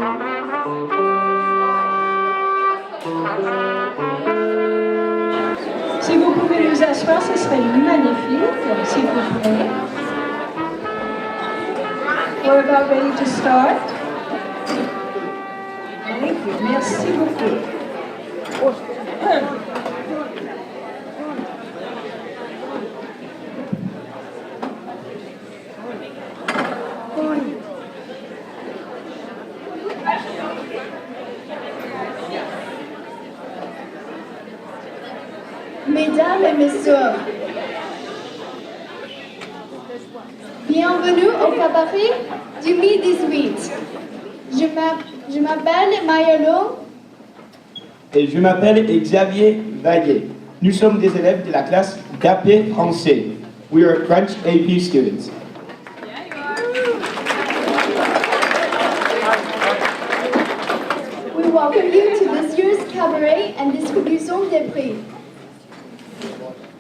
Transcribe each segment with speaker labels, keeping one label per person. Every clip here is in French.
Speaker 1: Si vous pouvez nous asseoir, ce serait magnifique, s'il vous plaît. We're about ready to start. Thank you. Merci beaucoup.
Speaker 2: Mesdames et messieurs, bienvenue au cabaret 2018. Je m'appelle Mayolo.
Speaker 3: Et je m'appelle Xavier Vaillet. Nous sommes des élèves de la classe d'AP français. We are French AP students.
Speaker 2: We welcome you to this year's cabaret and distribution des prix.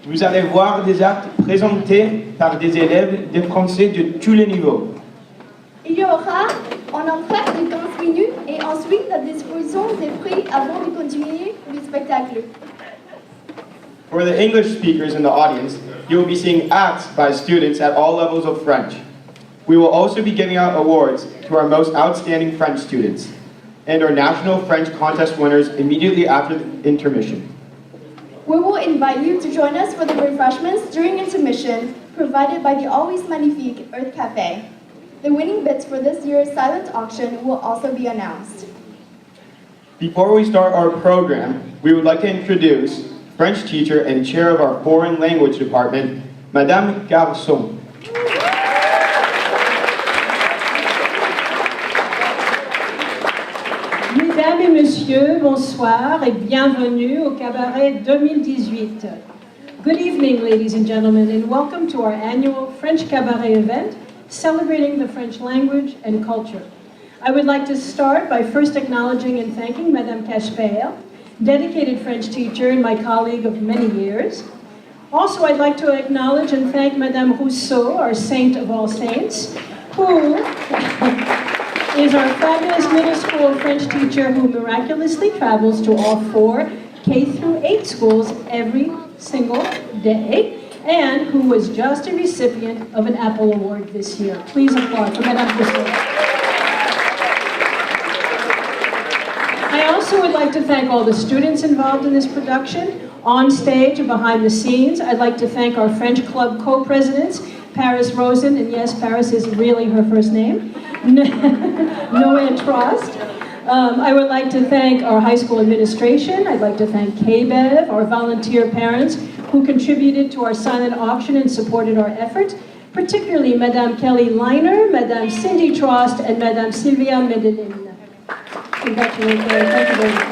Speaker 3: Vous allez voir des actes présentés par des élèves de français de tous les niveaux.
Speaker 2: Il y aura un entracte de 15 minutes et ensuite la distribution des prix avant de continuer le spectacle.
Speaker 3: For the English speakers in the audience, you will be seeing acts by students at all levels of French. We will also be giving out awards to our most outstanding French students and our national French contest winners immediately after the intermission.
Speaker 2: We will invite you to join us for the refreshments during intermission provided by the always magnifique Earth Cafe. The winning bids for this year's silent auction will also be announced.
Speaker 3: Before we start our program, we would like to introduce French teacher and chair of our foreign language department, Madame Garçon.
Speaker 1: Mesdames et messieurs, bonsoir et bienvenue au Cabaret 2018. Good evening, ladies and gentlemen, and welcome to our annual French Cabaret event celebrating the French language and culture. I would like to start by first acknowledging and thanking Madame Cachepel, dedicated French teacher and my colleague of many years. Also, I'd like to acknowledge and thank Madame Rousseau, our saint of all saints, who is our fabulous middle school French teacher who miraculously travels to all 4 K through 8 schools every single day, and who was just a recipient of an Apple Award this year. Please applaud for Madame Rousseau. I also would like to thank all the students involved in this production, on stage and behind the scenes. I'd like to thank our French Club co-presidents, Paris Rosen, and yes, Paris is really her first name, Noé Trost. I would like to thank our high school administration. I'd like to thank KBEV, our volunteer parents who contributed to our silent auction and supported our effort, particularly Madame Kelly Leiner, Madame Cindy Trost, and Madame Sylvia Medellin. Congratulations. Thank you very much.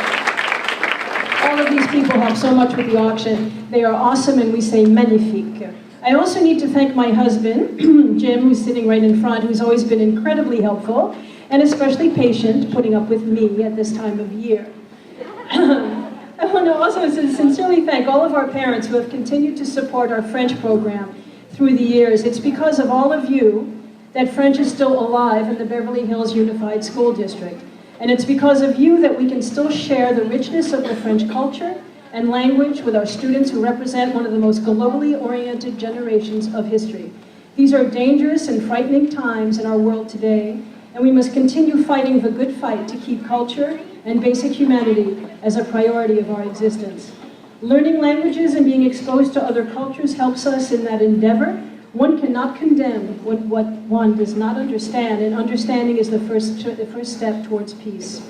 Speaker 1: All of these people help so much with the auction. They are awesome, and we say magnifique. I also need to thank my husband, Jim, who's sitting right in front, who's always been incredibly helpful and especially patient putting up with me at this time of year. I want to also sincerely thank all of our parents who have continued to support our French program through the years. It's because of all of you that French is still alive in the Beverly Hills Unified School District. And it's because of you that we can still share the richness of the French culture and language with our students who represent one of the most globally oriented generations of history. These are dangerous and frightening times in our world today, and we must continue fighting the good fight to keep culture and basic humanity as a priority of our existence. Learning languages and being exposed to other cultures helps us in that endeavor. One cannot condemn what one does not understand, and understanding is the first step towards peace.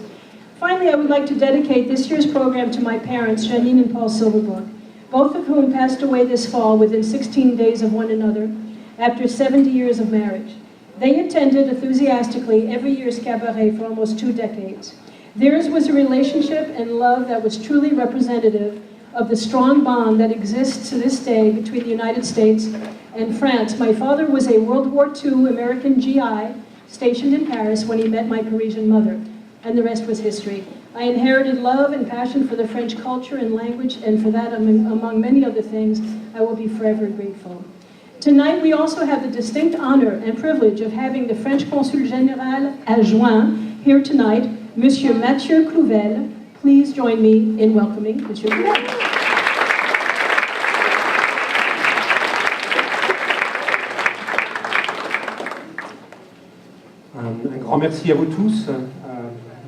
Speaker 1: Finally, I would like to dedicate this year's program to my parents, Janine and Paul Silverbrook, both of whom passed away this fall within 16 days of one another after 70 years of marriage. They attended enthusiastically every year's cabaret for almost 2 decades. Theirs was a relationship and love that was truly representative of the strong bond that exists to this day between the United States and France. My father was a World War II American GI stationed in Paris when he met my Parisian mother, and the rest was history. I inherited love and passion for the French culture and language, and for that, among many other things, I will be forever grateful. Tonight, we also have the distinct honor and privilege of having the French Consul General Adjoint, here tonight, Monsieur Mathieu Clouvel. Please join me in welcoming Monsieur Clouvel.
Speaker 4: Un grand merci à vous tous.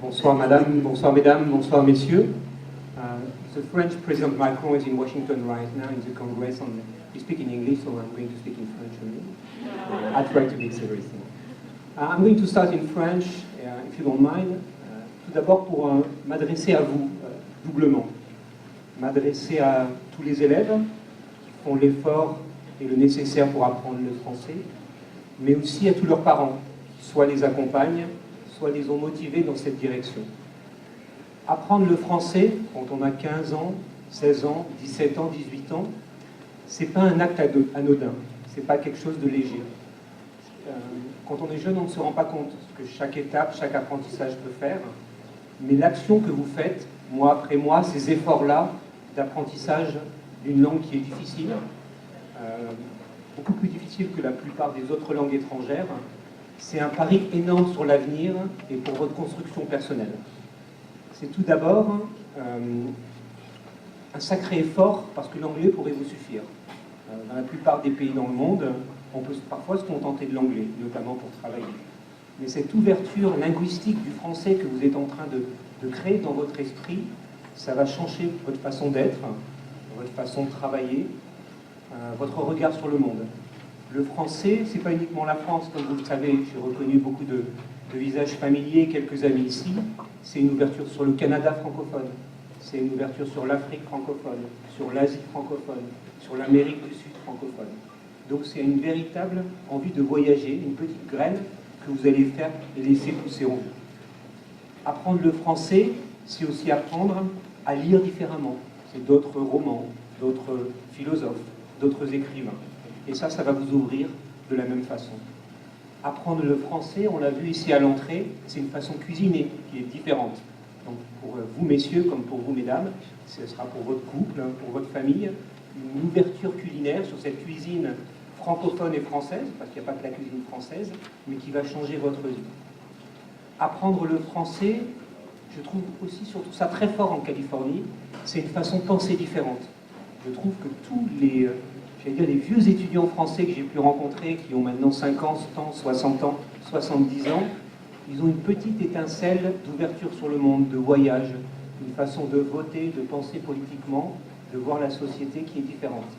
Speaker 4: Bonsoir madame, bonsoir mesdames, bonsoir messieurs. The French President Macron is in Washington right now in the Congress. He's speaking English, so I'm going to speak in French only. I try to mix everything. I'm going to start in French, if you don't mind. Tout d'abord pour m'adresser à vous doublement. M'adresser à tous les élèves qui font l'effort et le nécessaire pour apprendre le français, mais aussi à tous leurs parents, qui soit les accompagnent, soit les ont motivés dans cette direction. Apprendre le français, quand on a 15 ans, 16 ans, 17 ans, 18 ans, c'est pas un acte anodin, c'est pas quelque chose de léger. Quand on est jeune, on ne se rend pas compte ce que chaque étape, chaque apprentissage peut faire, mais l'action que vous faites, mois après mois, ces efforts-là d'apprentissage d'une langue qui est difficile, beaucoup plus difficile que la plupart des autres langues étrangères, c'est un pari énorme sur l'avenir et pour votre construction personnelle. C'est tout d'abord un sacré effort parce que l'anglais pourrait vous suffire. Dans la plupart des pays dans le monde, on peut parfois se contenter de l'anglais, notamment pour travailler. Mais cette ouverture linguistique du français que vous êtes en train de créer dans votre esprit, ça va changer votre façon d'être, votre façon de travailler, votre regard sur le monde. Le français, c'est pas uniquement la France, comme vous le savez, j'ai reconnu beaucoup de visages familiers, quelques amis ici. C'est une ouverture sur le Canada francophone, c'est une ouverture sur l'Afrique francophone, sur l'Asie francophone, sur l'Amérique du Sud francophone. Donc c'est une véritable envie de voyager, une petite graine que vous allez faire et laisser pousser en vous. Apprendre le français, c'est aussi apprendre à lire différemment. C'est d'autres romans, d'autres philosophes, d'autres écrivains. Et ça va vous ouvrir de la même façon. Apprendre le français, on l'a vu ici à l'entrée, c'est une façon de cuisiner qui est différente. Donc pour vous messieurs comme pour vous mesdames, ce sera pour votre couple, pour votre famille, une ouverture culinaire sur cette cuisine francophone et française, parce qu'il n'y a pas que la cuisine française, mais qui va changer votre vie. Apprendre le français, je trouve aussi surtout ça très fort en Californie, c'est une façon de penser différente. Je trouve que tous les vieux étudiants français que j'ai pu rencontrer, qui ont maintenant 50 ans, 60 ans, 70 ans, ils ont une petite étincelle d'ouverture sur le monde, de voyage, une façon de voter, de penser politiquement, de voir la société qui est différente.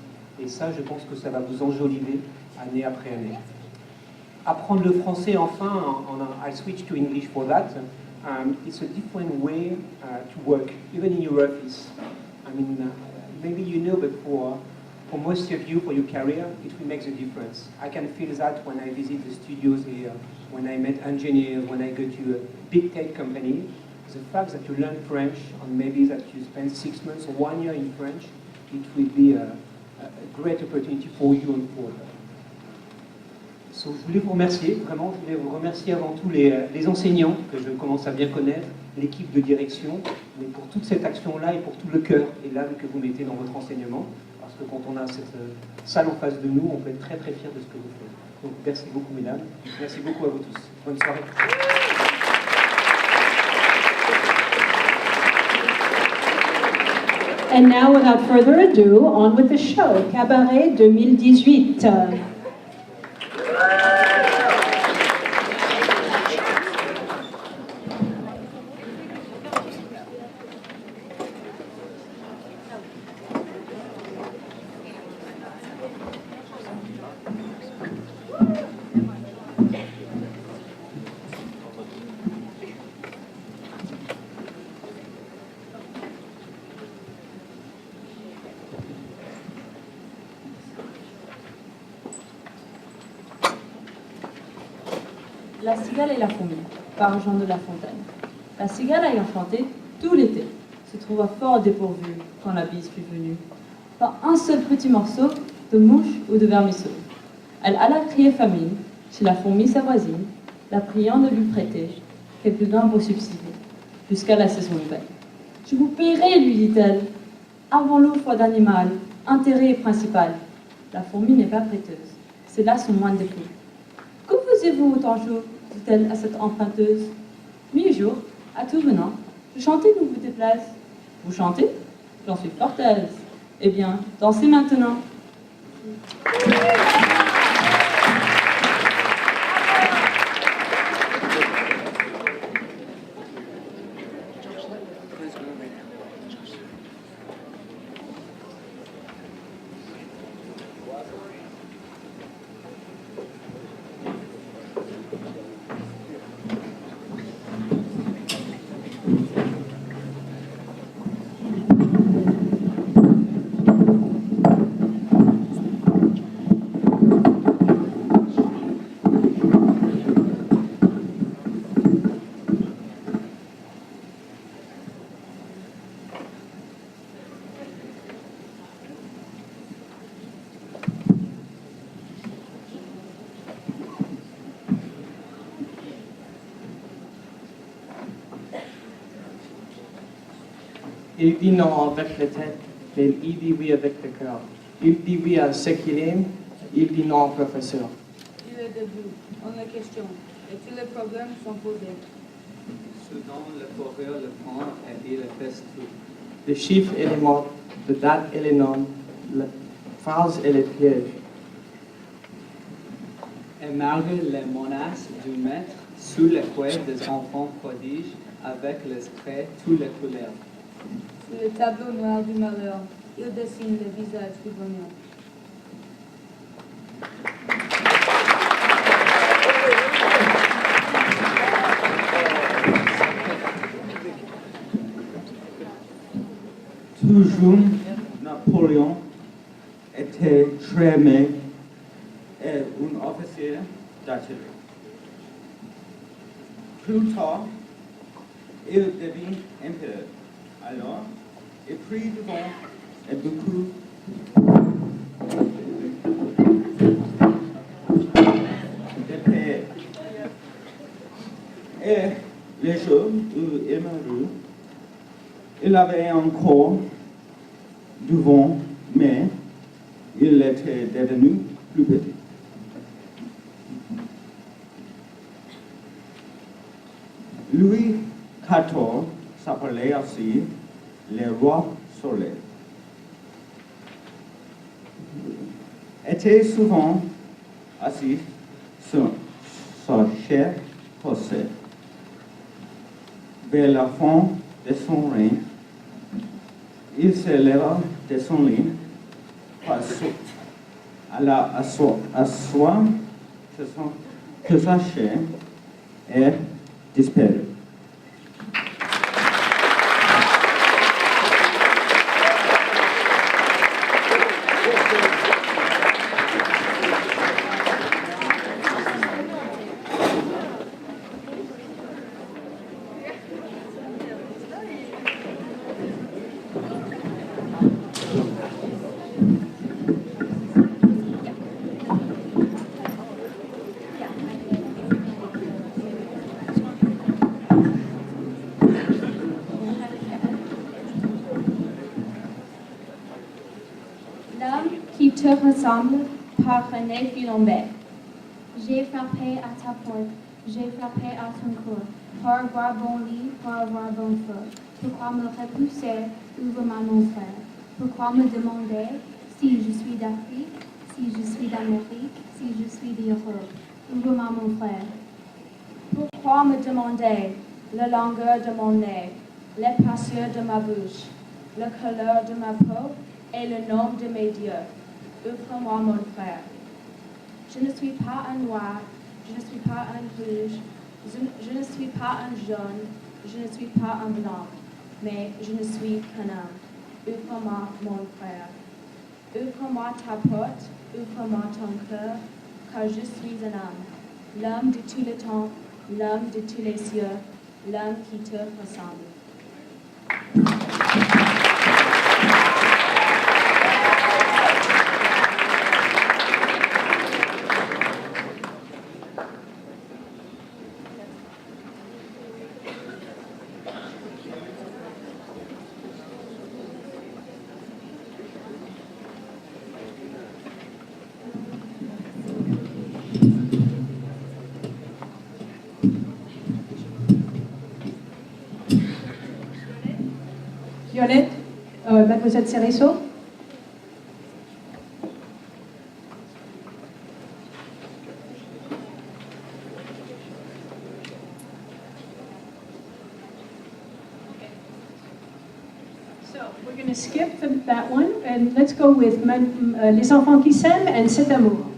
Speaker 4: Et ça, je pense que ça va vous enjoliver année après année. Apprendre le français, enfin, I switch to English for that. It's a different way to work, even in your office. I mean, maybe you know, but for most of you, for your career, it will make a difference. I can feel that when I visit the studios here, when I meet engineers, when I go to a big tech company. The fact that you learn French, and maybe that you spend 6 months or 1 year in French, it will be a great opportunity for you and for them. So, je voulais vous remercier, vraiment, je voulais vous remercier avant tout les enseignants que je commence à bien connaître, l'équipe de direction, mais pour toute cette action-là et pour tout le cœur et l'âme que vous mettez dans votre enseignement. Parce que quand on a cette salle en face de nous, on peut être très très fiers de ce que vous faites. Donc merci beaucoup mesdames, merci beaucoup à vous tous. Bonne soirée.
Speaker 1: And now, without further ado, on with the show, Cabaret 2018.
Speaker 5: La cigale et la fourmi, par Jean de La Fontaine. La cigale ayant chanté tout l'été se trouva fort dépourvue quand la bise fut venue. Pas un seul petit morceau de mouche ou de vermisseau. Elle alla crier famine chez la fourmi sa voisine, la priant de lui prêter quelques grains pour subsider, jusqu'à la saison nouvelle. Je vous paierai, lui dit-elle, avant l'eau foi d'animal, intérêt principal. La fourmi n'est pas prêteuse, c'est là son moindre défaut. Que faisiez-vous autant jour dit-elle à cette emprunteuse. Mi-jour, à tout venant, je chantais nous vous déplace. Vous chantez? J'en suis fort aise. Eh bien, dansez maintenant.
Speaker 6: Il dit non avec la tête, mais il dit oui avec le cœur. Il dit oui à ce qu'il aime, il dit non au professeur.
Speaker 7: Il est debout, on a question, et tous les problèmes sont posés.
Speaker 8: Soudain, le coureur le prend et il le fait tout.
Speaker 6: Les chiffres et les mots, les dates et les noms, les phrases et les pièges.
Speaker 8: Et malgré les menaces du maître, sous les couets des enfants prodiges, avec les traits, toutes les couleurs.
Speaker 7: Sur le tableau noir du malheur, il dessine le visage du bonheur.
Speaker 9: Toujours, Napoléon était très maigre et un officier d'artillerie. Plus tard, il devint empereur. Alors, il prit du vent et beaucoup de paix. Et les jours où il mourut, il avait encore du vent, mais il était devenu plus petit. Louis XIV s'appelait aussi le roi soleil. Était souvent assis sur sa chaise posée. Vers la fin de son règne, il se leva de son lit, alla asseoir sur sa chaise et disparut.
Speaker 2: L'homme qui te ressemble par René Philombé. J'ai frappé à ta porte, j'ai frappé à ton cœur, pour avoir bon lit, pour avoir bon feu. Pourquoi me repousser, ouvre-moi mon frère? Pourquoi me demander si je suis d'Afrique, si je suis d'Amérique, si je suis d'Europe? Ouvre-moi mon frère. Pourquoi me demander la longueur de mon nez, l'épaisseur de ma bouche, la couleur de ma peau et le nom de mes dieux? Ouvre-moi mon frère. Je ne suis pas un noir, je ne suis pas un rouge, je ne suis pas un jaune, je ne suis pas un blanc, mais je ne suis qu'un homme. Ouvre-moi mon frère. Ouvre-moi ta porte, ouvre-moi ton cœur, car je suis un homme. L'homme de tous les temps, l'homme de tous les cieux, l'homme qui te ressemble.
Speaker 1: Violette, Mademoiselle Cerisso. So we're going to skip that one and let's go with Les enfants qui s'aiment and Cet amour.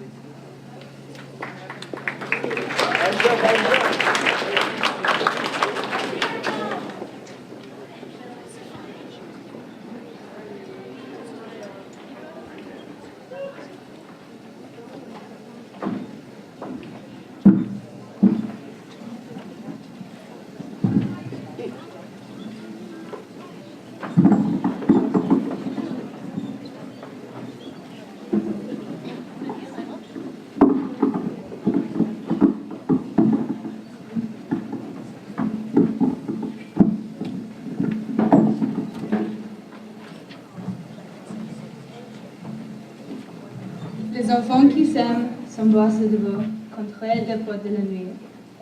Speaker 7: Les enfants qui s'aiment s'embrassent de beau contre les portes de la nuit.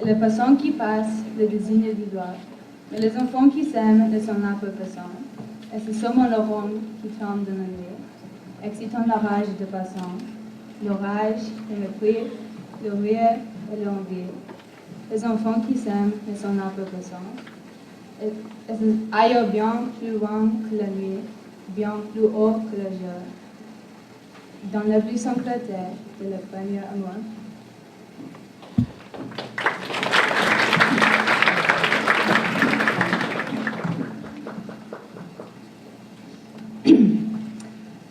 Speaker 7: Et les passants qui passent les désignent du doigt. Mais les enfants qui s'aiment ne sont pas passants. Et c'est seulement leur ronde qui tombe dans la nuit, excitant la rage des passants. L'orage, le mépris, le rire et l'envie. Les enfants qui s'aiment ne sont pas passants. Et aillent bien plus loin que la nuit, bien plus haut que le jour. Dans la plus secrète de la premier amour.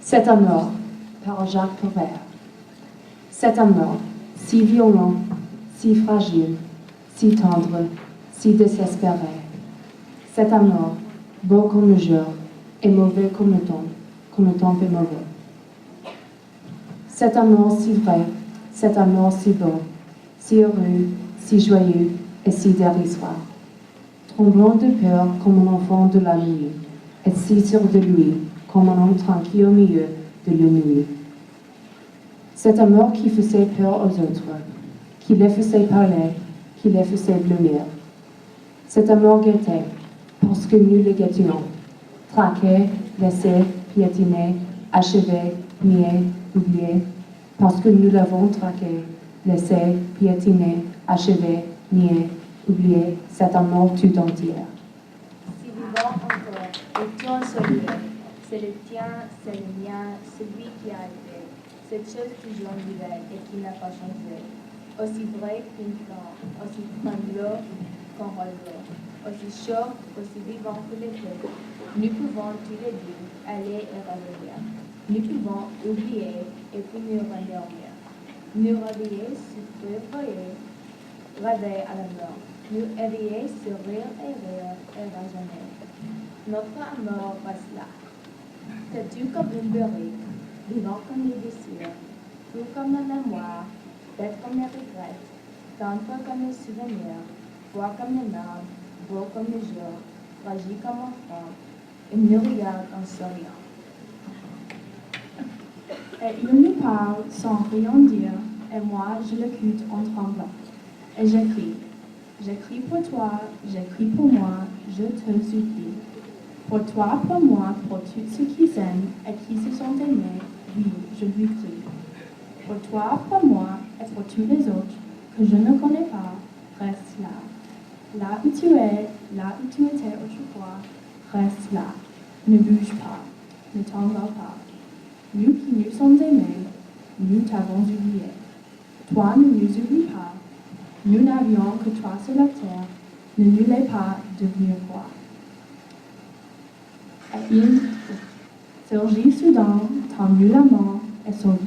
Speaker 10: Cet amour, par Jacques Prévert. Cet amour, si violent, si fragile, si tendre, si désespéré. Cet amour, beau comme le jour, et mauvais comme le temps est mauvais. Cet amour si vrai, cet amour si beau, si heureux, si joyeux et si dérisoire. Tremblant de peur comme un enfant de la nuit, et si sûr de lui comme un homme tranquille au milieu de la nuit. Cet amour qui faisait peur aux autres, qui les faisait parler, qui les faisait blêmir. Cet amour guettait, parce que nous le guettions, traqué, laissé, piétiné, achevé, nié, oublié, parce que nous l'avons traqué, laissé, piétiné, achevé, nié, oublié, cet amour tout entier.
Speaker 11: Si vivant encore, et tu en solier, c'est le tien, c'est le mien, celui qui a été, cette chose toujours nouvelle et qui n'a pas changé, aussi vrai qu'une fleur, aussi tremblant qu'un roseau, aussi chaud, aussi vivant que l'été. Nous pouvons tous les deux aller et revenir. Nous pouvons oublier et puis nous rendormir. Nous réveiller, souffrir, rêver à la mort. Nous éveiller, sourire et rire et raisonner. Notre amour reste là. Têtu comme une brique, vivant comme les désirs, tout comme la mémoire, bête comme les regrets, tendre comme les souvenirs, froid comme les larmes, beau comme le jour, fragile comme un enfant. Il nous regarde en souriant.
Speaker 2: Et il nous parle sans rien dire, et moi je l'écoute en tremblant. Et j'écris. J'écris pour toi, j'écris pour moi, je te supplie. Pour toi, pour moi, pour tous ceux qui s'aiment et qui se sont aimés, oui, je lui prie. Pour toi, pour moi et pour tous les autres que je ne connais pas, reste là. Là où tu es, là où tu étais autrefois, reste là. Ne bouge pas, ne t'en va pas. Nous qui nous sommes aimés, nous t'avons oublié. Toi ne nous oublie pas. Nous n'avions que toi sur la terre, ne nous l'est pas devenir roi. Et il surgit soudain, tendu la main et sauvé.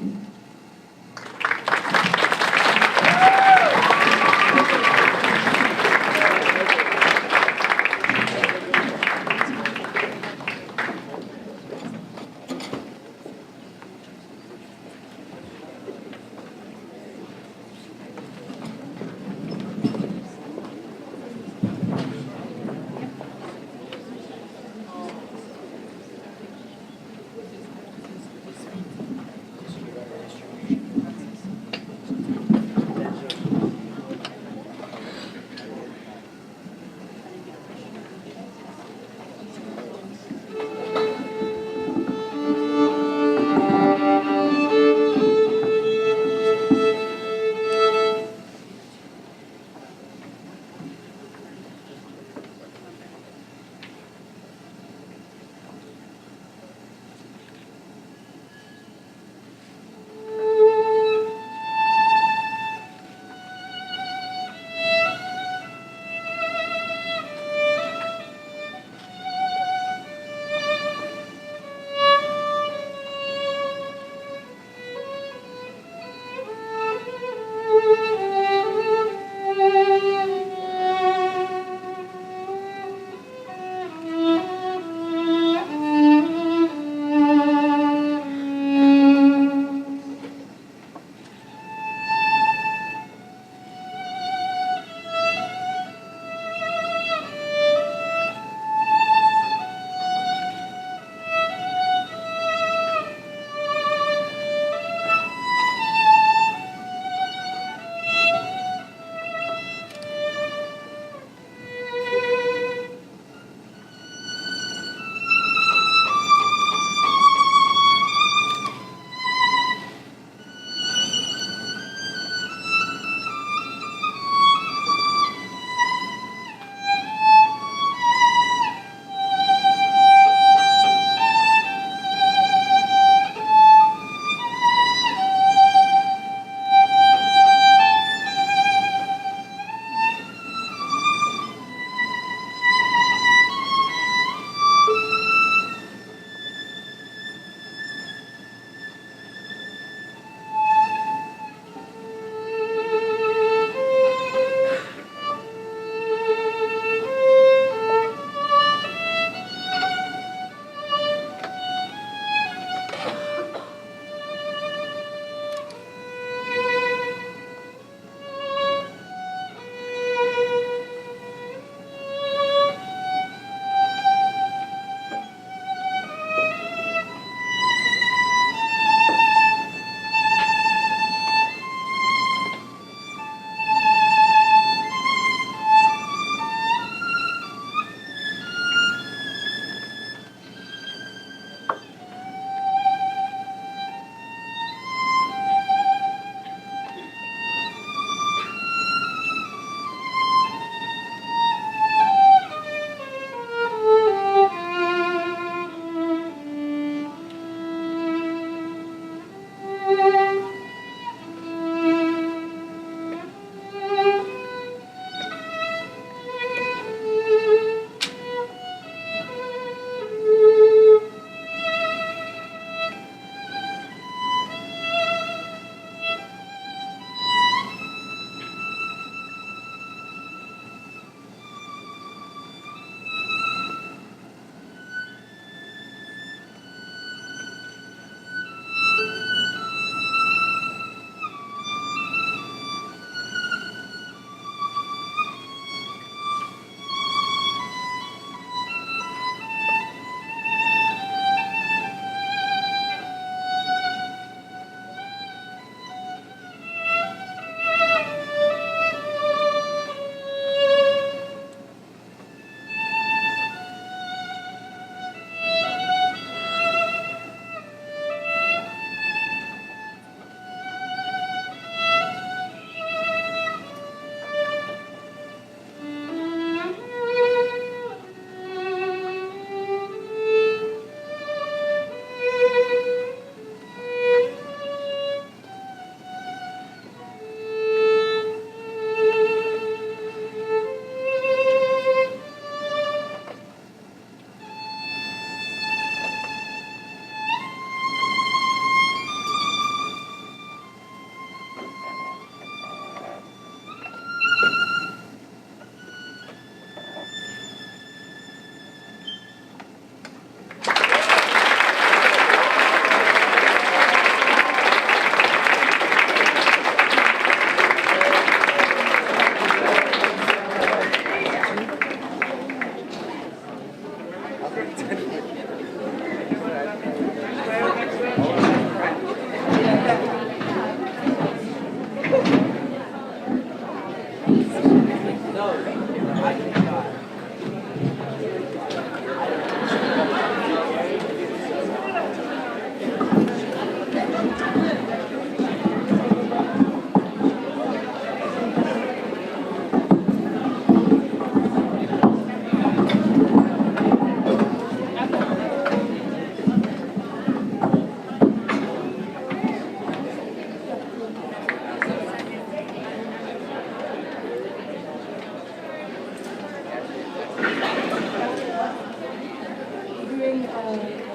Speaker 12: During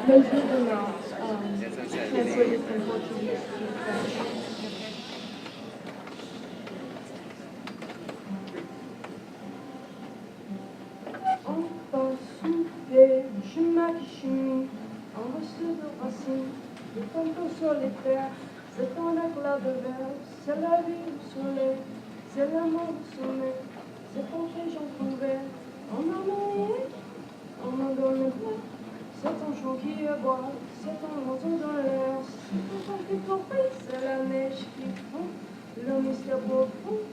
Speaker 12: le jour de mars, translated from Portuguese to French. Enfant soufflé, chemin qui chemine, en reçu de racines, le fantôme sur les terres, c'est ton éclat de verre, c'est la vie au soleil, c'est l'amour au sommet, c'est ton région couvert, on m'a noyé, on m'a donné plein. C'est ton chant qui aboie, c'est ton manteau dans l'air, c'est ton corps qui t'offre, c'est la neige qui fond, le mystère profond,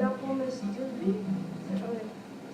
Speaker 12: la promesse de vie,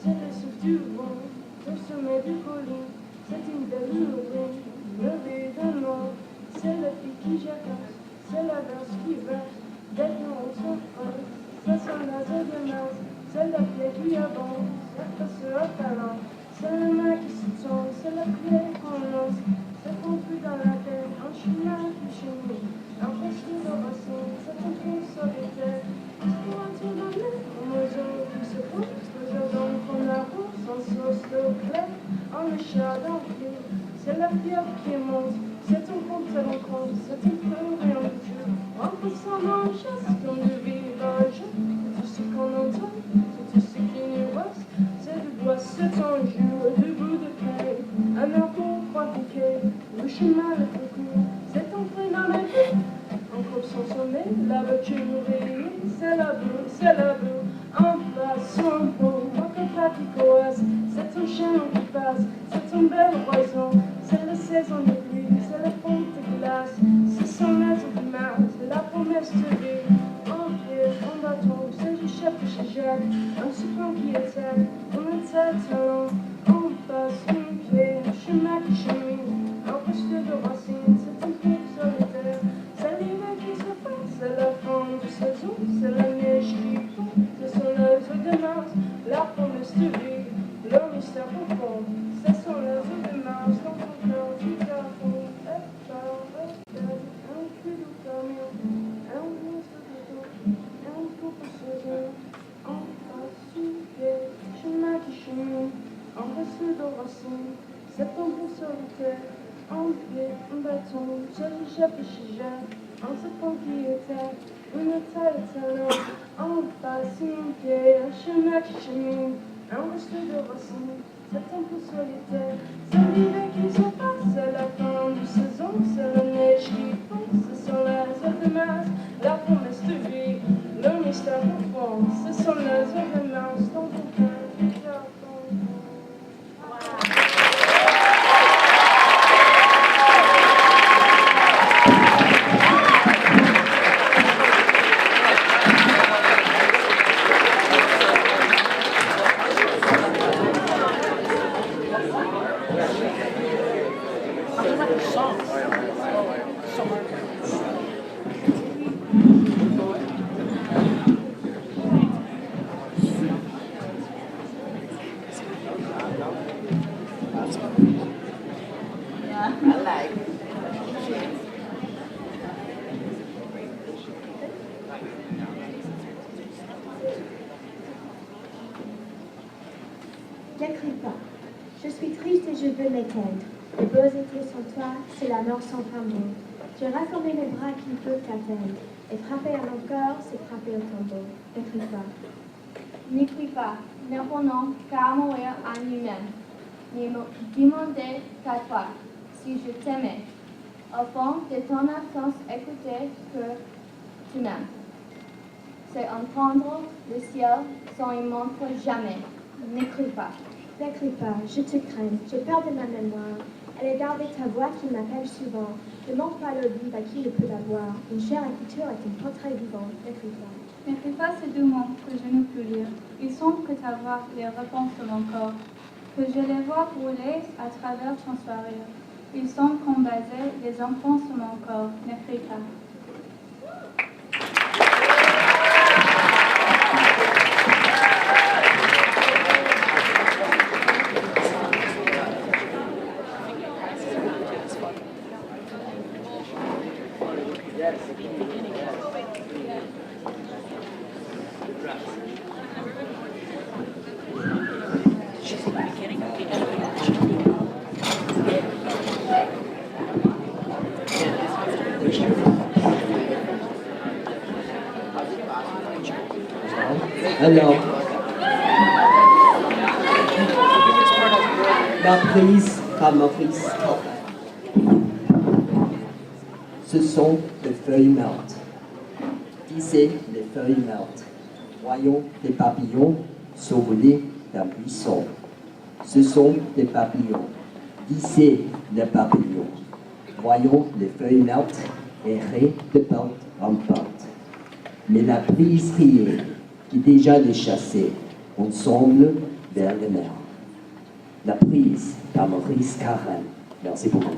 Speaker 12: c'est le souffle du vent, le sommet du colline, c'est une belle urine, levée de nord, c'est la fille qui jacasse, c'est la verse qui verse, dès qu'on se frappe, c'est son laser de masse, c'est la plaie qui avance, c'est passeur à talent. C'est la main qui se tend, c'est la clé qu'on lance, c'est confus dans la terre, un chemin qui chemine, un poste de racine, c'est un trou solitaire, pour un tour de mer, un oiseau qui se pose, le jardin qu'on arrose, un sauce d'eau claire, un échat d'enflure, c'est la fièvre qui monte, c'est ton compte, c'est l'encontre, c'est un peu rien de Dieu, en passant dans le chasse, comme du vivage, c'est tout ce qu'on entend, c'est tout ce qui nous reste. C'est du bois, c'est un jour, du bout de paille, un arbre pratiqué, le chemin le plus court, c'est entré dans la vie, encore sans sommet, la voiture nourrie, c'est la boue, en face, en haut, encore pas qui coasse, c'est un chien qui passe, c'est un bel horizon, c'est la saison de pluie, c'est la fonte de glace, c'est son lettre de mars, c'est la promesse de vie, en pied, en bateau, c'est du chef chez Jacques, un soupçon qui éteint, on a tête talent, on passe une pied, un chemin qui chemine, un poste de racines, c'est un truc solitaire, c'est l'hiver qui se fait, c'est la fin de saison, c'est la neige qui fond, c'est son œuvre de mars, la promesse de vie, le mystère profond, c'est son œuvre de mars, dans ton cœur du carrefour, un cul de camion, un monstre de dos, un coupe saison, en face sous pied, chemin qui chemine, en reçu de racines, c'est ton beau solitaire, en pied, en bâton, j'échappe chez Jacques, en ce pont qui était, une taille éternelle, en face un pied, un chemin qui chemine, un reçu de racines, c'est ton beau solitaire, c'est l'hiver qui se passe, c'est la fin du saison, c'est la neige qui fond, c'est son laser de masse, la promesse de vie, le mystère profond, c'est son laser de masse, dans ton cœur du carton.
Speaker 11: N'écris pas. Je suis triste et je veux m'éteindre. Les beaux étés sans toi, c'est la mort sans fin monde. J'ai rassemblé les bras qui ne peuvent t'atteindre. Et frapper à mon cœur, c'est frapper au tombeau. N'écris pas.
Speaker 2: N'écris pas, n'apprenons qu'à mourir en lui-même. Ni me demander qu'à toi, si je t'aimais. Au fond de ton absence, écouter que tu m'aimes. C'est entendre le ciel sans y montrer jamais. N'écris pas.
Speaker 11: Ne crie pas, je te crains, j'ai peur de ma mémoire. Elle est gardée ta voix qui m'appelle souvent. Ne manque pas l'oubli à qui le peut avoir. Une chère écriture est un portrait vivant. Ne crie pas.
Speaker 7: N'écris pas ces deux mots que je ne peux lire. Il semble que ta voix les réponses de mon corps, que je les vois brûler à travers ton sourire. Il semble qu'on basait les enfants sur mon corps. N'écris pas.
Speaker 13: Alors, la prise par Maurice Cabaret. Ce sont les feuilles mortes. Lisez les feuilles mortes. Voyons des papillons s'envoler d'un buisson. Ce sont des papillons. Lisez les papillons. Voyons les feuilles mortes errer de porte en porte. Mais la brise riait, qui déjà les chassait ensemble vers les mers. La prise par Maurice Cabaret. Merci beaucoup.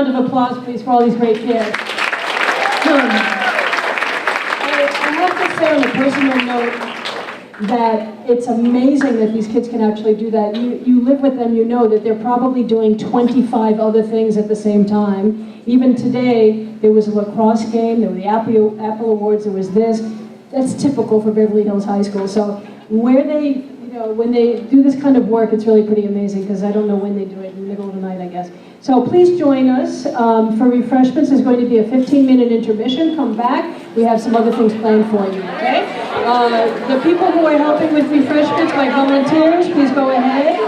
Speaker 1: round of applause, please, for all these great kids. I have to say on a personal note that it's amazing that these kids can actually do that. You live with them, you know that they're probably doing 25 other things at the same time. Even today, there was a lacrosse game, there were the Apple Awards, there was this. That's typical for Beverly Hills High School. So where they, when they do this kind of work, it's really pretty amazing, because I don't know when they do it, in the middle of the night, I guess. So please join us for refreshments. There's going to be a 15-minute intermission. Come back. We have some other things planned for you, okay? The people who are helping with refreshments by volunteers, please go ahead.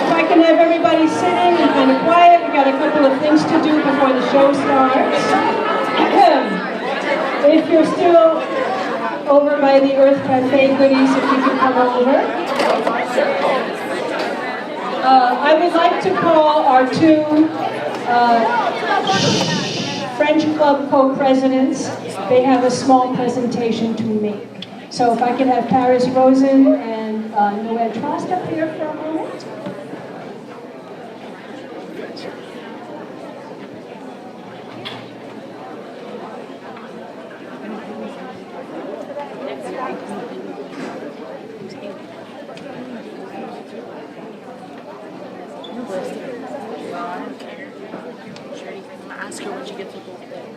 Speaker 1: If I can have everybody sitting and kind of quiet, we got a couple of things to do before the show starts. If you're still over by the Earth Cafe goodies, if you can come over. I would like to call our two French Club co-presidents. They have a small presentation to make. So if I could have Paris Rosen and Noël Trost up here for a moment.
Speaker 14: Ask her when she gets a birthday.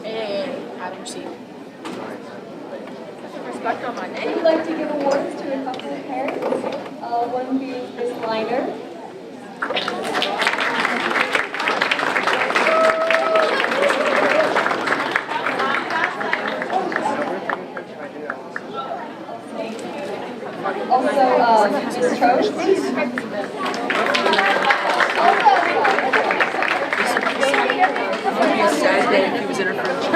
Speaker 14: And I receive. Respect on my name.
Speaker 2: We'd like to give awards to a couple of parents. One being Miss Liner. Also, Miss Trost.
Speaker 14: It would be a sad day if he was in her fridge.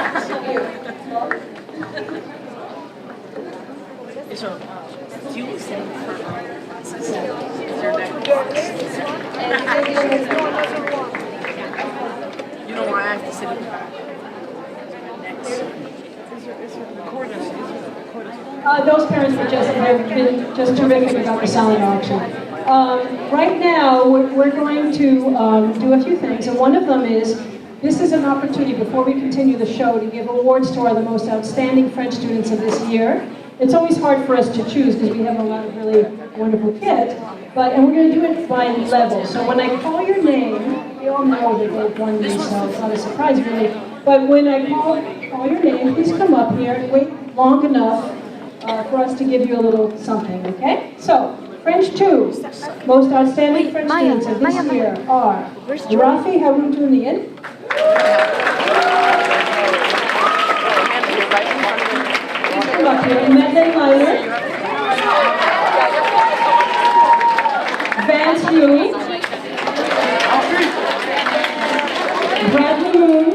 Speaker 14: So, do you send for classes? You know why I have to sit in the back?
Speaker 1: Those parents were have been just terrific about the silent auction. Right now, we're going to do a few things, and one of them is, this is an opportunity, before we continue the show, to give awards to the most outstanding French students of this year. It's always hard for us to choose, because we have a lot of really wonderful kids, and we're going to do it by level. So when I call your name, we all know that they've won these, so it's not a surprise really, but when I call your name, please come up here and wait long enough for us to give you a little something, okay? So, French 2, most outstanding French students of this year are Rafi Haroutunian, Madeleine Liner, Vance Huey, Bradley Moon,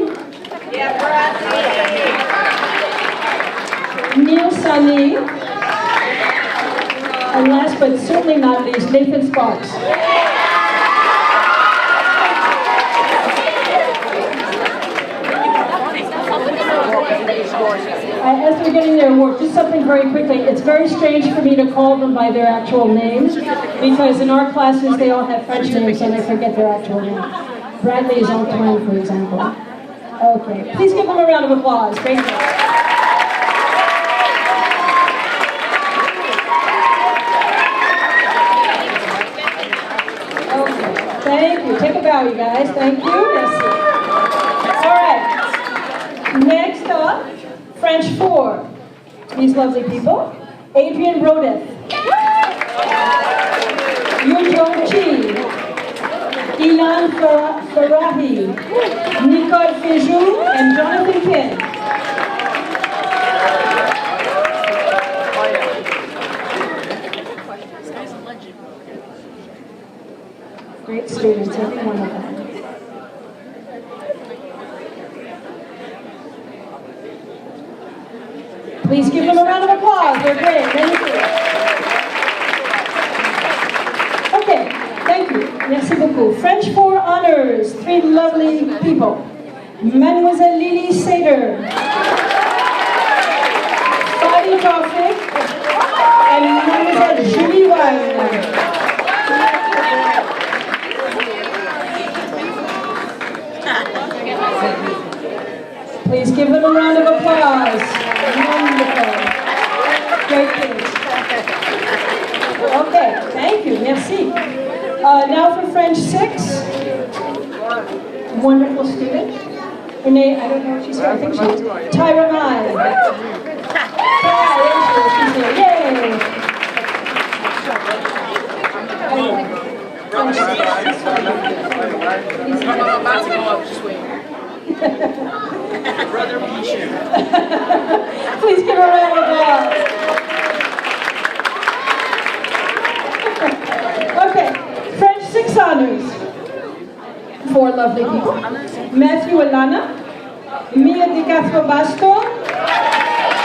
Speaker 1: Neil Sunny, and last but certainly not least, Nathan Sparks. As they're getting their award, just something very quickly. It's very strange for me to call them by their actual names, because in our classes they all have French names and I forget their actual name. Bradley is Antoine, for example. Okay, please give them a round of applause. Thank you. Thank you. Take a bow, you guys. Thank you. Merci. All right. Next up, French 4. These lovely people. Adrian Rodeth. Yujong Chi. Ilan Farahi. Nicole Fejou and Jonathan Kim. Great students, every one of them. Please give them a round of applause. They're great. Thank you. Okay, thank you. Merci beaucoup. French 4 honors. 3 lovely people. Mademoiselle Lily Sader. Fadi kids. Okay, thank you, merci. Now for French 6. Wonderful student. Her name, I don't know if she's here, I think she's Tyra Mai. She's here, yay!
Speaker 14: I'm about to go up, just wait. Brother Pichu.
Speaker 1: Please give her a round of applause. Okay, French 6 honors. 4 lovely people. Matthew Alana, Mia Di Basto,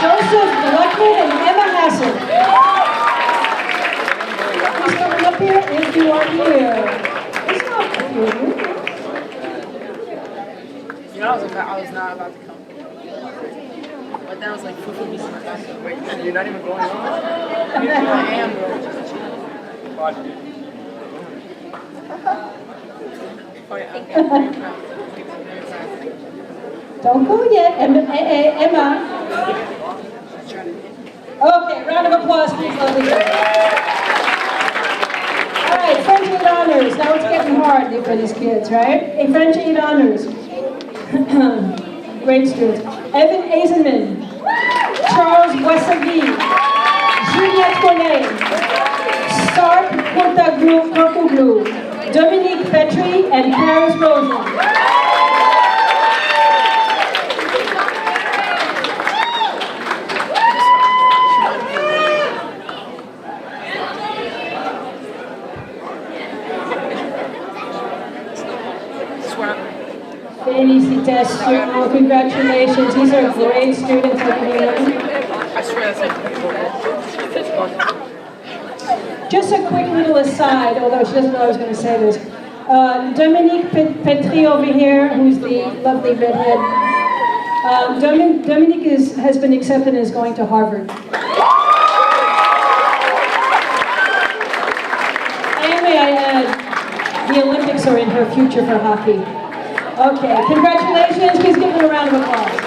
Speaker 1: Joseph Gluckman, and Emma Hassan. Please come up here if you are here. It's not if you're here.
Speaker 14: You know, I was not about to come. But that was like fufu me. Wait, you're not even going on? I am, bro. Oh, yeah.
Speaker 1: Don't go yet, Emma. Okay, round of applause, please, lovely girl. All right, French 8 honors. Now it's getting hard for these kids, right? A French 8 honors. Great students. Evan Eisenman, Charles Boissavy, Juliette Collet, Stark Kontaglu, Dominique Petrie, and Paris Rosen. Félicitations, congratulations. These are great students over here.
Speaker 14: I swear that's
Speaker 1: Just a quick little aside, although she doesn't know I was going to say this. Dominique Petrie over here, who's the lovely redhead. Dominique has been accepted and is going to Harvard. And may I add, the Olympics are in her future for hockey. Okay, congratulations. Please give them a round of applause.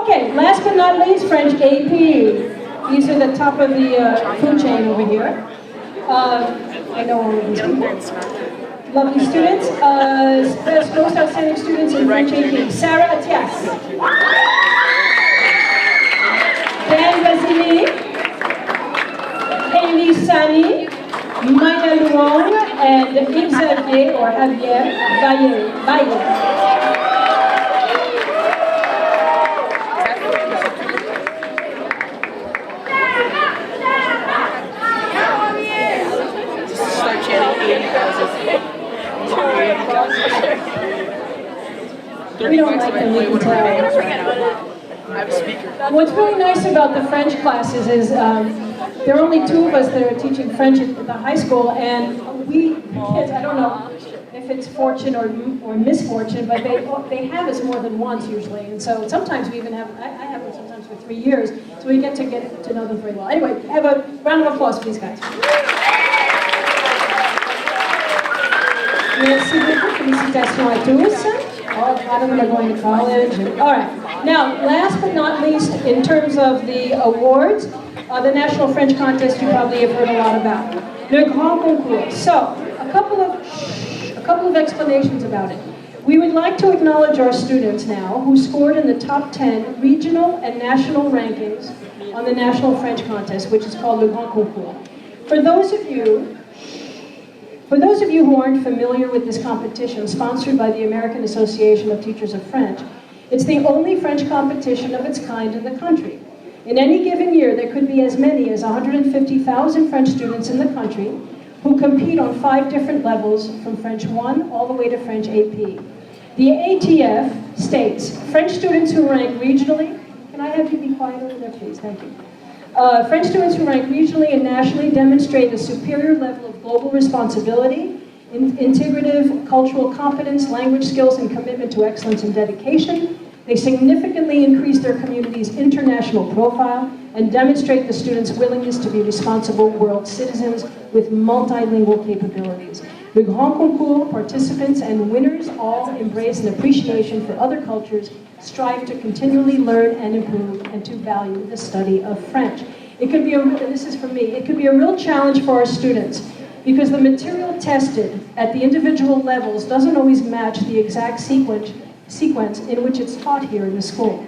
Speaker 1: Okay, last but not least, French AP. These are the top of the food chain over here. I know all of these people. Lovely students. Best most outstanding students in French AP. Sarah Atias. Dan Vasily. Hailey Sani. Maya Luong. And Xavier or Javier Valle. We don't like them, we can tell. What's really nice about the French classes is there are only 2 of us that are teaching French at the high school, and we kids, I don't know if it's fortune or misfortune, but they have us more than once usually, and so sometimes we even have, I have them sometimes for 3 years, so we get to know them very well. Anyway, have a round of applause for these guys. Merci beaucoup, félicitations à tous. A lot of them are going to college. All right. Now, last but not least, in terms of the awards, the National French Contest you probably have heard a lot about. Le Grand Concours. So, a couple of explanations about it. We would like to acknowledge our students now who scored in the top 10 regional and national rankings on the National French Contest, which is called Le Grand Concours. For those of you who aren't familiar with this competition, sponsored by the American Association of Teachers of French, it's the only French competition of its kind in the country. In any given year, there could be as many as 150,000 French students in the country who compete on 5 different levels, from French 1 all the way to French AP. The ATF states, French students who rank regionally, can I have you be quiet over there, please? Thank you. French students who rank regionally and nationally demonstrate a superior level of global responsibility, integrative cultural competence, language skills, and commitment to excellence and dedication. They significantly increase their community's international profile and demonstrate the students' willingness to be responsible world citizens with multilingual capabilities. Le Grand Concours participants and winners all embrace an appreciation for other cultures, strive to continually learn and improve, and to value the study of French. It could be this is for me, it could be a real challenge for our students because the material tested at the individual levels doesn't always match the exact sequence in which it's taught here in the school,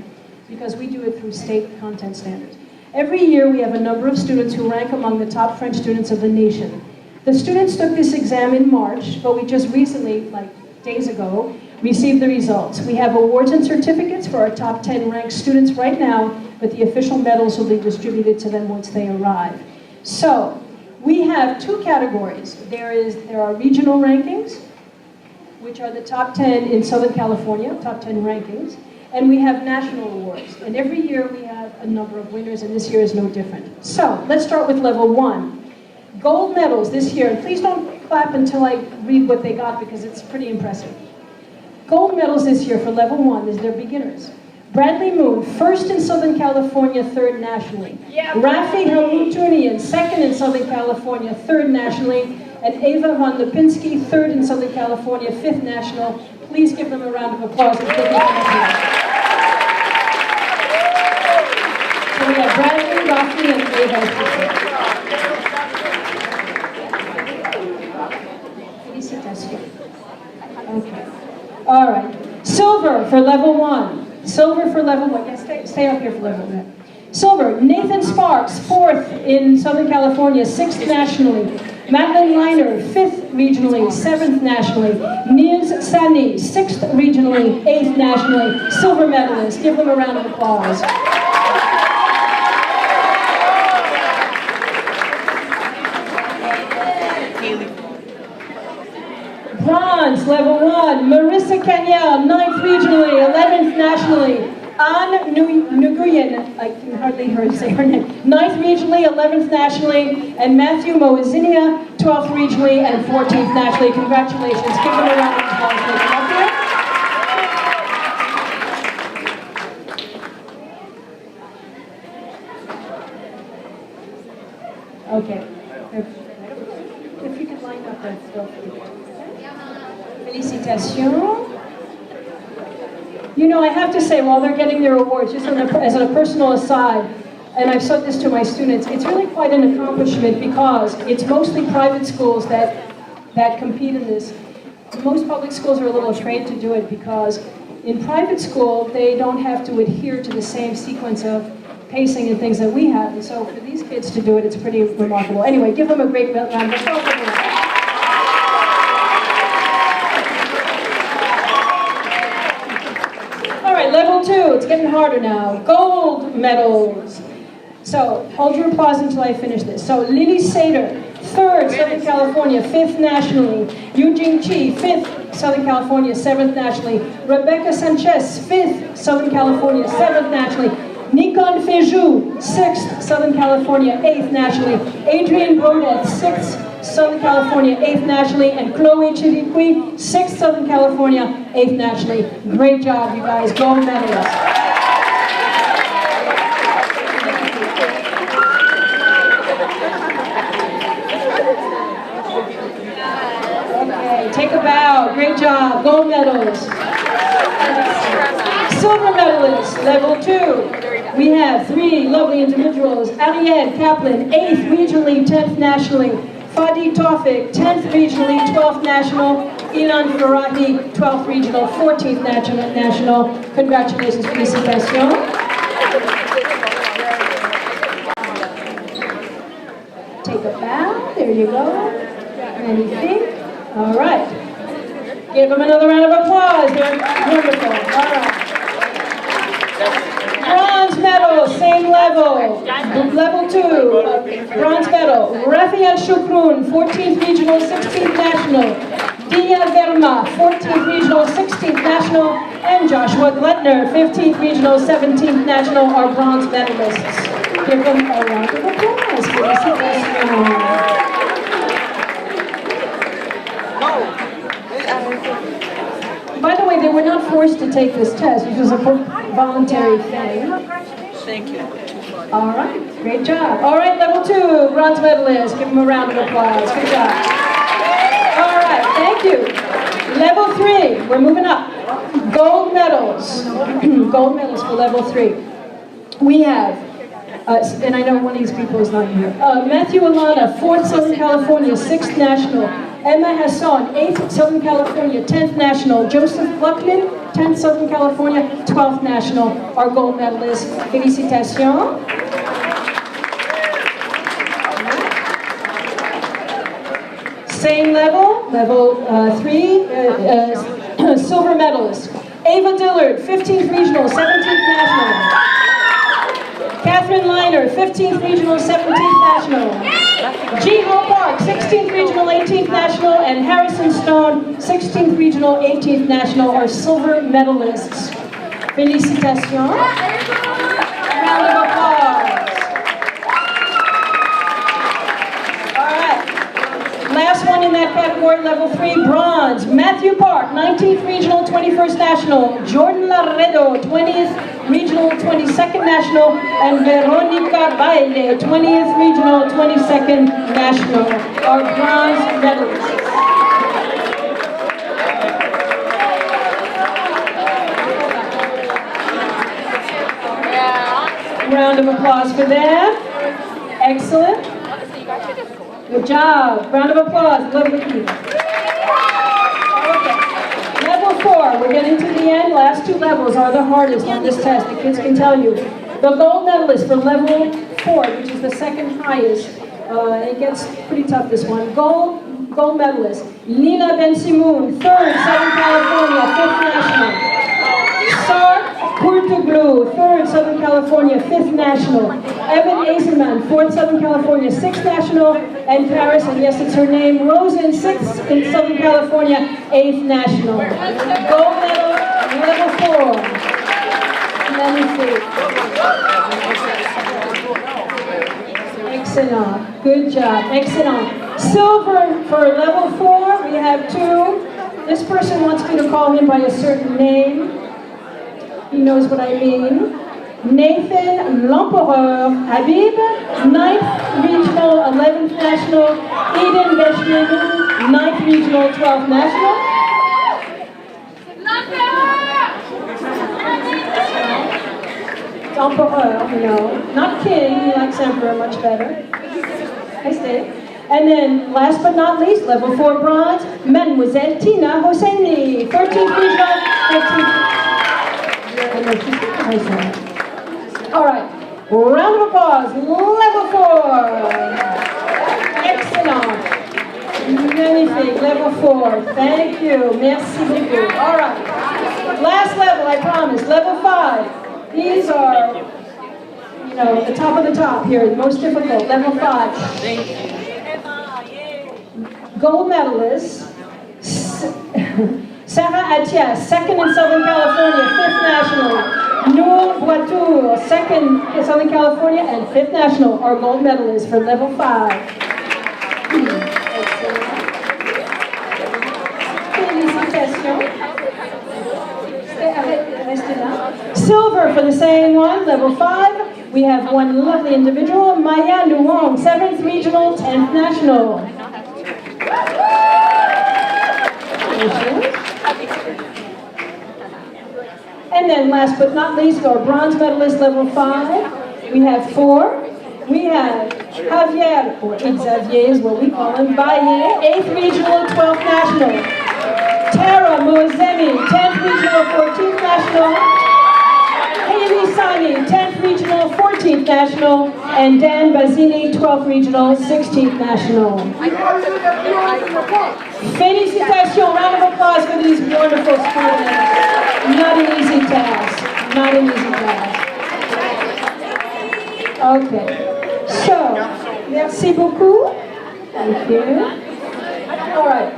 Speaker 1: because we do it through state content standards. Every year we have a number of students who rank among the top French students of the nation. The students took this exam in March, but we just recently, like days ago, received the results. We have awards and certificates for our top 10 ranked students right now, but the official medals will be distributed to them once they arrive. So, we have two categories. There are regional rankings, which are the top 10 in Southern California, top 10 rankings, and we have national awards. And every year we have a number of winners, and this year is no different. So, let's start with level 1. Gold medals this year, and please don't clap until I read what they got because it's pretty impressive. Gold medals this year for level 1 is their beginners. Bradley Moon, first in Southern California, third nationally. Rafi Hamutunian, second in Southern California, third nationally. And Eva von Lipinski, third in Southern California, fifth national. Please give them a round of applause. So we have Bradley, Rafi, and Eva. Okay. All right. Silver for level 1. Silver for level 1. Yes, stay up here for level 1. Silver, Nathan Sparks, fourth in Southern California, sixth nationally. Madeline Liner, fifth regionally, seventh nationally. Niels Sani, sixth regionally, eighth nationally. Silver medalist. Give them a round of applause. Bronze, level 1, Marissa Kanyal, 9th regionally, 11th nationally. Anne Nguyen, I can hardly say her name, 9th regionally, 11th nationally. And Matthew Moazinia, 12th regionally, and 14th nationally. Congratulations. Give them a round of applause. Okay. If you could line up that stuff. Félicitations. You know, I have to say, while they're getting their awards, just as a personal aside, and I've said this to my students, it's really quite an accomplishment because it's mostly private schools that compete in this. Most public schools are a little afraid to do it because in private school, they don't have to adhere to the same sequence of pacing and things that we have. And so for these kids to do it, it's pretty remarkable. Anyway, give them a great round of applause. Level 2, it's getting harder now. Gold medals. So, hold your applause until I finish this. So, Lily Sater, 3rd, Southern California, 5th nationally. Eugene Chi, 5th, Southern California, 7th nationally. Rebecca Sanchez, 5th, Southern California, 7th nationally. Nikon Fejou, 6th, Southern California, 8th nationally. Adrian Brodeth, 6th, Southern California, 8th nationally, and Chloe Chiriqui, 6th Southern California, 8th nationally. Great job, you guys. Gold medalists. Okay, take a bow. Great job. Gold medals. Silver medalists, level 2. We have 3 lovely individuals. Ariad Kaplan, 8th regionally, 10th nationally. Fadi Tawfiq, 10th regionally, 12th national. Ilan Farahi, 12th regional, 14th national. Congratulations, félicitations. Take a bow, there you go. Magnifique. All right. Give them another round of applause. They're wonderful. All right. Bronze medal, same level. Level 2, bronze medal. Rafian Shukroun, 14th regional, 16th national. Dia Verma, 14th regional, 16th national. And Joshua Gletner, 15th regional, 17th national, are bronze medalists. Give them a round of applause. By the way, they were not forced to take this test. It was a voluntary thing.
Speaker 14: Thank you.
Speaker 1: All right, great job. All right, level 2, bronze medalists. Give them a round of applause. Good job. All right. you. Level 3, we're moving up. Gold medals. Gold medals for level 3. We have, and I know one of these people is not here. Matthew Alana, 4th Southern California, 6th National. Emma Hassan, 8th Southern California, 10th National. Joseph Gluckman, 10th Southern California, 12th National. Our gold medalists. Félicitations. Same level, level 3, silver medalist. Ava Dillard, 15th Regional, 17th National. Catherine Liner, 15th Regional, 17th National. G. Ho Park, 16th Regional, 18th National. And Harrison Stone, 16th Regional, 18th National are silver medalists. Félicitations. Round of applause. Last one in that category, level 3, bronze. Matthew Park, 19th Regional, 21st National. Jordan Laredo, 20th Regional, 22nd National. And Veronica Baile, 20th Regional, 22nd National. Our bronze medalists. Round of applause for them. Excellent. Good job. Round of applause. Lovely people. Okay. Level 4. We're getting to the end. Last 2 levels are the hardest on this test. The kids can tell you. The gold medalist for level 4, which is the second highest. It gets pretty tough, this one. Gold medalist. Lina Ben Simoun, 3rd Southern California, 5th National. Sark Kurtoglu, 3rd Southern California, 5th National. Evan Asenman, 4th Southern California, 6th National. And Paris, and yes, it's her name, Rosen, 6th in Southern California, 8th National. Gold medal, level 4. Let me see. Excellent. Good job. Excellent. Silver for level 4, we have 2. This person wants me to call him by a certain name. He knows what I mean. Nathan L'Empereur Habib, 9th Regional, 11th National. Eden Beshmin, 9th Regional, 12th National. Empereur, you know. Not king, he likes emperor much better. I stay. And then, last but not least, level 4 bronze, Mademoiselle Tina Hosseini, 13th Regional, 15th. All right, round of applause, level 4. Excellent. Magnifique, level 4. Thank you, merci beaucoup. All right, last level, I promise, level 5. These are, you know, the top of the top here, the most difficult, level 5. Gold medalists. Sarah Atias, 2nd in Southern California, 5th National. Noor Boitour, 2nd in Southern California and 5th National are gold medalists for level 5. Félicitations. Restez là. Silver for the same one, level 5. We have one lovely individual, Maya Luong, 7th Regional, 10th National. And then last but not least, our bronze medalist, level 5. We have 4. We have Javier, or Xavier is what we call him, Baye, 8th Regional, 12th National. Tara Moazemi, 10th Regional, 14th National. Haley Sani, 10th Regional, 14th National. And Dan Bazzini, 12th Regional, 16th National. Félicitations, round of applause for these wonderful students. Not an easy task. Not an easy task. Okay. So, merci beaucoup. Thank you. All right.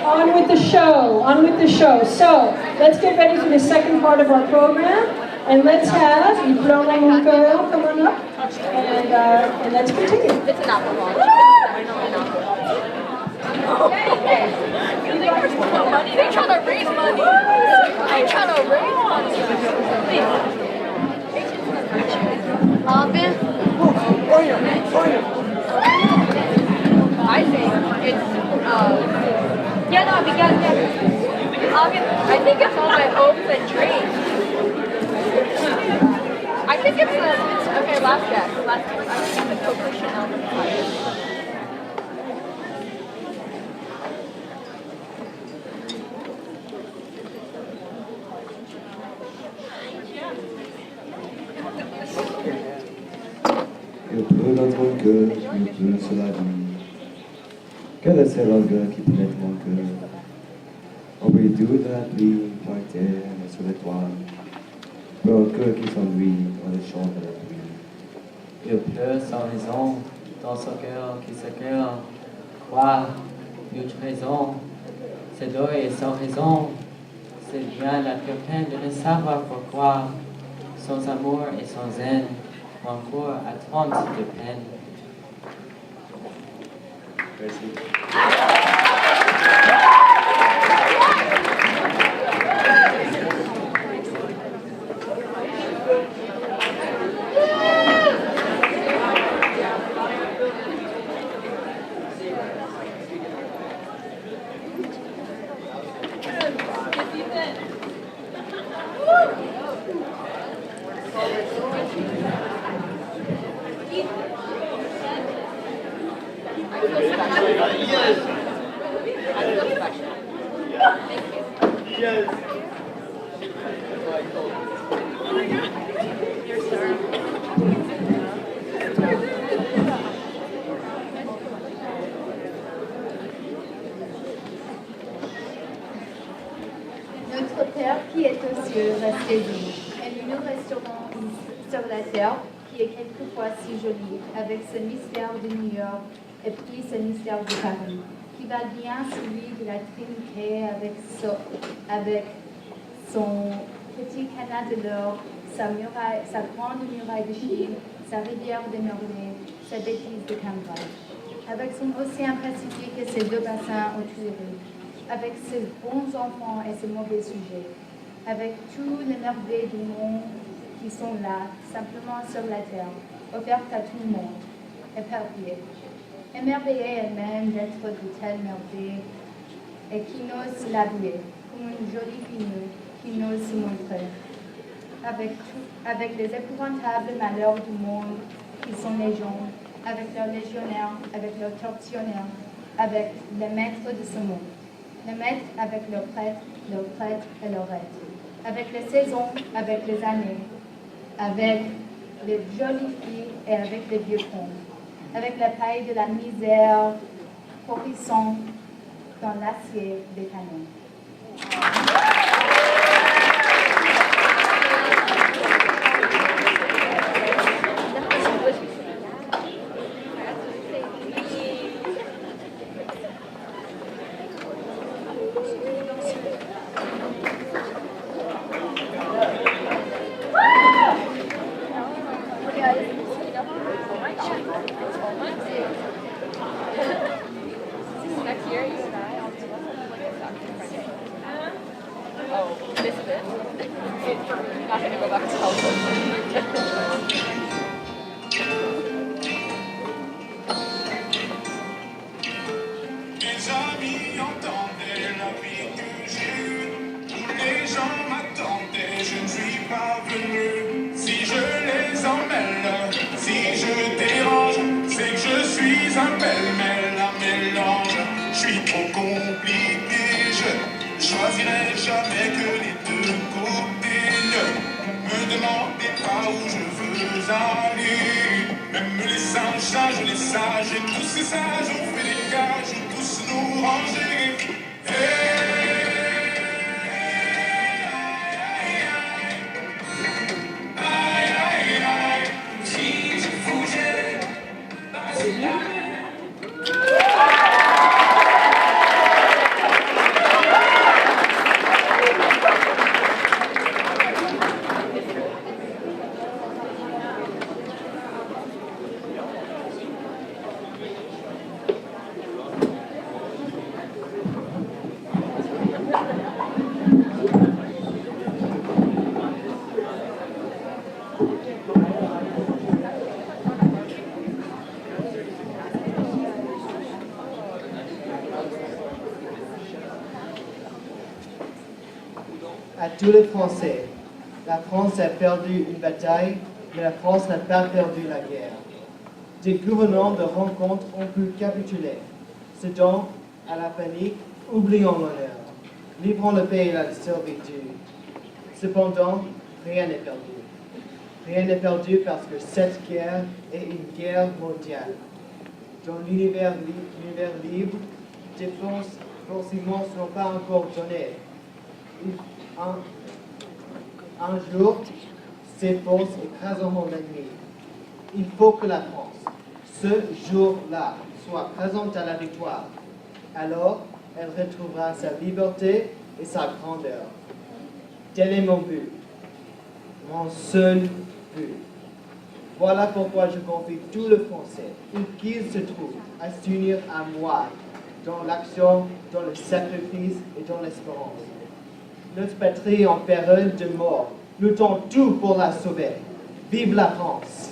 Speaker 1: On with the show. On with the show. So, let's get ready for the second part of our program. And let's have Il pleure dans mon cœur come on up. And let's continue.
Speaker 14: It's an alcohol. You think we're spending money? They trying to raise money. They trying to raise money. I think it's
Speaker 15: I think it's all my hopes and dreams. I think it's okay, last guess. I think it's the Coco Chanel.
Speaker 16: Il pleut dans ton cœur, il pleut sur la vie. Quel est ce langueur qui prête mon cœur? Auprès de la pluie, pointée sur les toits. Pour un cœur qui s'ennuie dans les champs de la pluie.
Speaker 8: Il pleut sans raison dans ce cœur qui se cœur. Quoi? Nous raison. C'est deuil sans raison. C'est bien la pure peine de ne savoir pourquoi. Sans amour et sans haine. Mon corps attend de peine.
Speaker 16: Merci.
Speaker 17: Notre Père qui est aux cieux, restez-y, et nous resterons sur la terre, qui est quelquefois si jolie, avec ce mystère de New York et puis ce mystère de Paris, qui va bien celui de la Trinité avec son petit canal de l'or, sa grande muraille de Chine, sa rivière de merveilles, sa bêtise de Cambridge, avec son océan Pacifique et ses deux bassins aux Tuileries, avec ses bons enfants et ses mauvais sujets, avec tous les merveilles du monde qui sont là, simplement sur la terre, offertes à tout le monde, éparpillées, émerveillées elles-mêmes d'être de telles merveilles, et qui n'osent l'habiller, comme une jolie fille qui n'ose se montrer, avec les épouvantables malheurs du monde qui sont légions, avec leurs légionnaires, avec leurs tortionnaires, avec les maîtres de ce monde. Les maîtres avec leurs prêtres et leurs reîtres, avec les saisons, avec les années, avec les jolies filles et avec les vieux contes, avec la paille de la misère pourrissant dans l'acier des canons.
Speaker 15: Next year, you and I, I'll do like a documentary. Oh, this bit? I'm not gonna go back to California.
Speaker 18: Mes amis entendaient la vie que j'ai eue. Tous les gens m'attendaient, je ne suis pas venu. Si je les emmêle, si je dérange, c'est que je suis un pêle-mêle, un mélange. Je suis trop compliqué, je choisirai jamais que les deux côtés. Ne me demandez pas où je veux aller. Même les singes, les sages, et tous ces sages ont fait des cages, tous nous ranger. Si je bougeais, c'est là.
Speaker 19: tous les Français, la France a perdu une bataille, mais la France n'a pas perdu la guerre. Des gouvernants de rencontres ont pu capituler. Cédons à la panique, oublions l'honneur. Livrons le pays à la servitude. Cependant, rien n'est perdu. Rien n'est perdu parce que cette guerre est une guerre mondiale. Dans l'univers libre, des forces immenses ne sont pas encore données. Un jour, ces forces écraseront l'ennemi. Il faut que la France, ce jour-là, soit présente à la victoire. Alors, elle retrouvera sa liberté et sa grandeur. Tel est mon but, mon seul but. Voilà pourquoi je confie tout le Français, où qu'il se trouve, à s'unir à moi, dans l'action, dans le sacrifice et dans l'espérance. Notre patrie en péril de mort, luttons tout pour la sauver. Vive la France!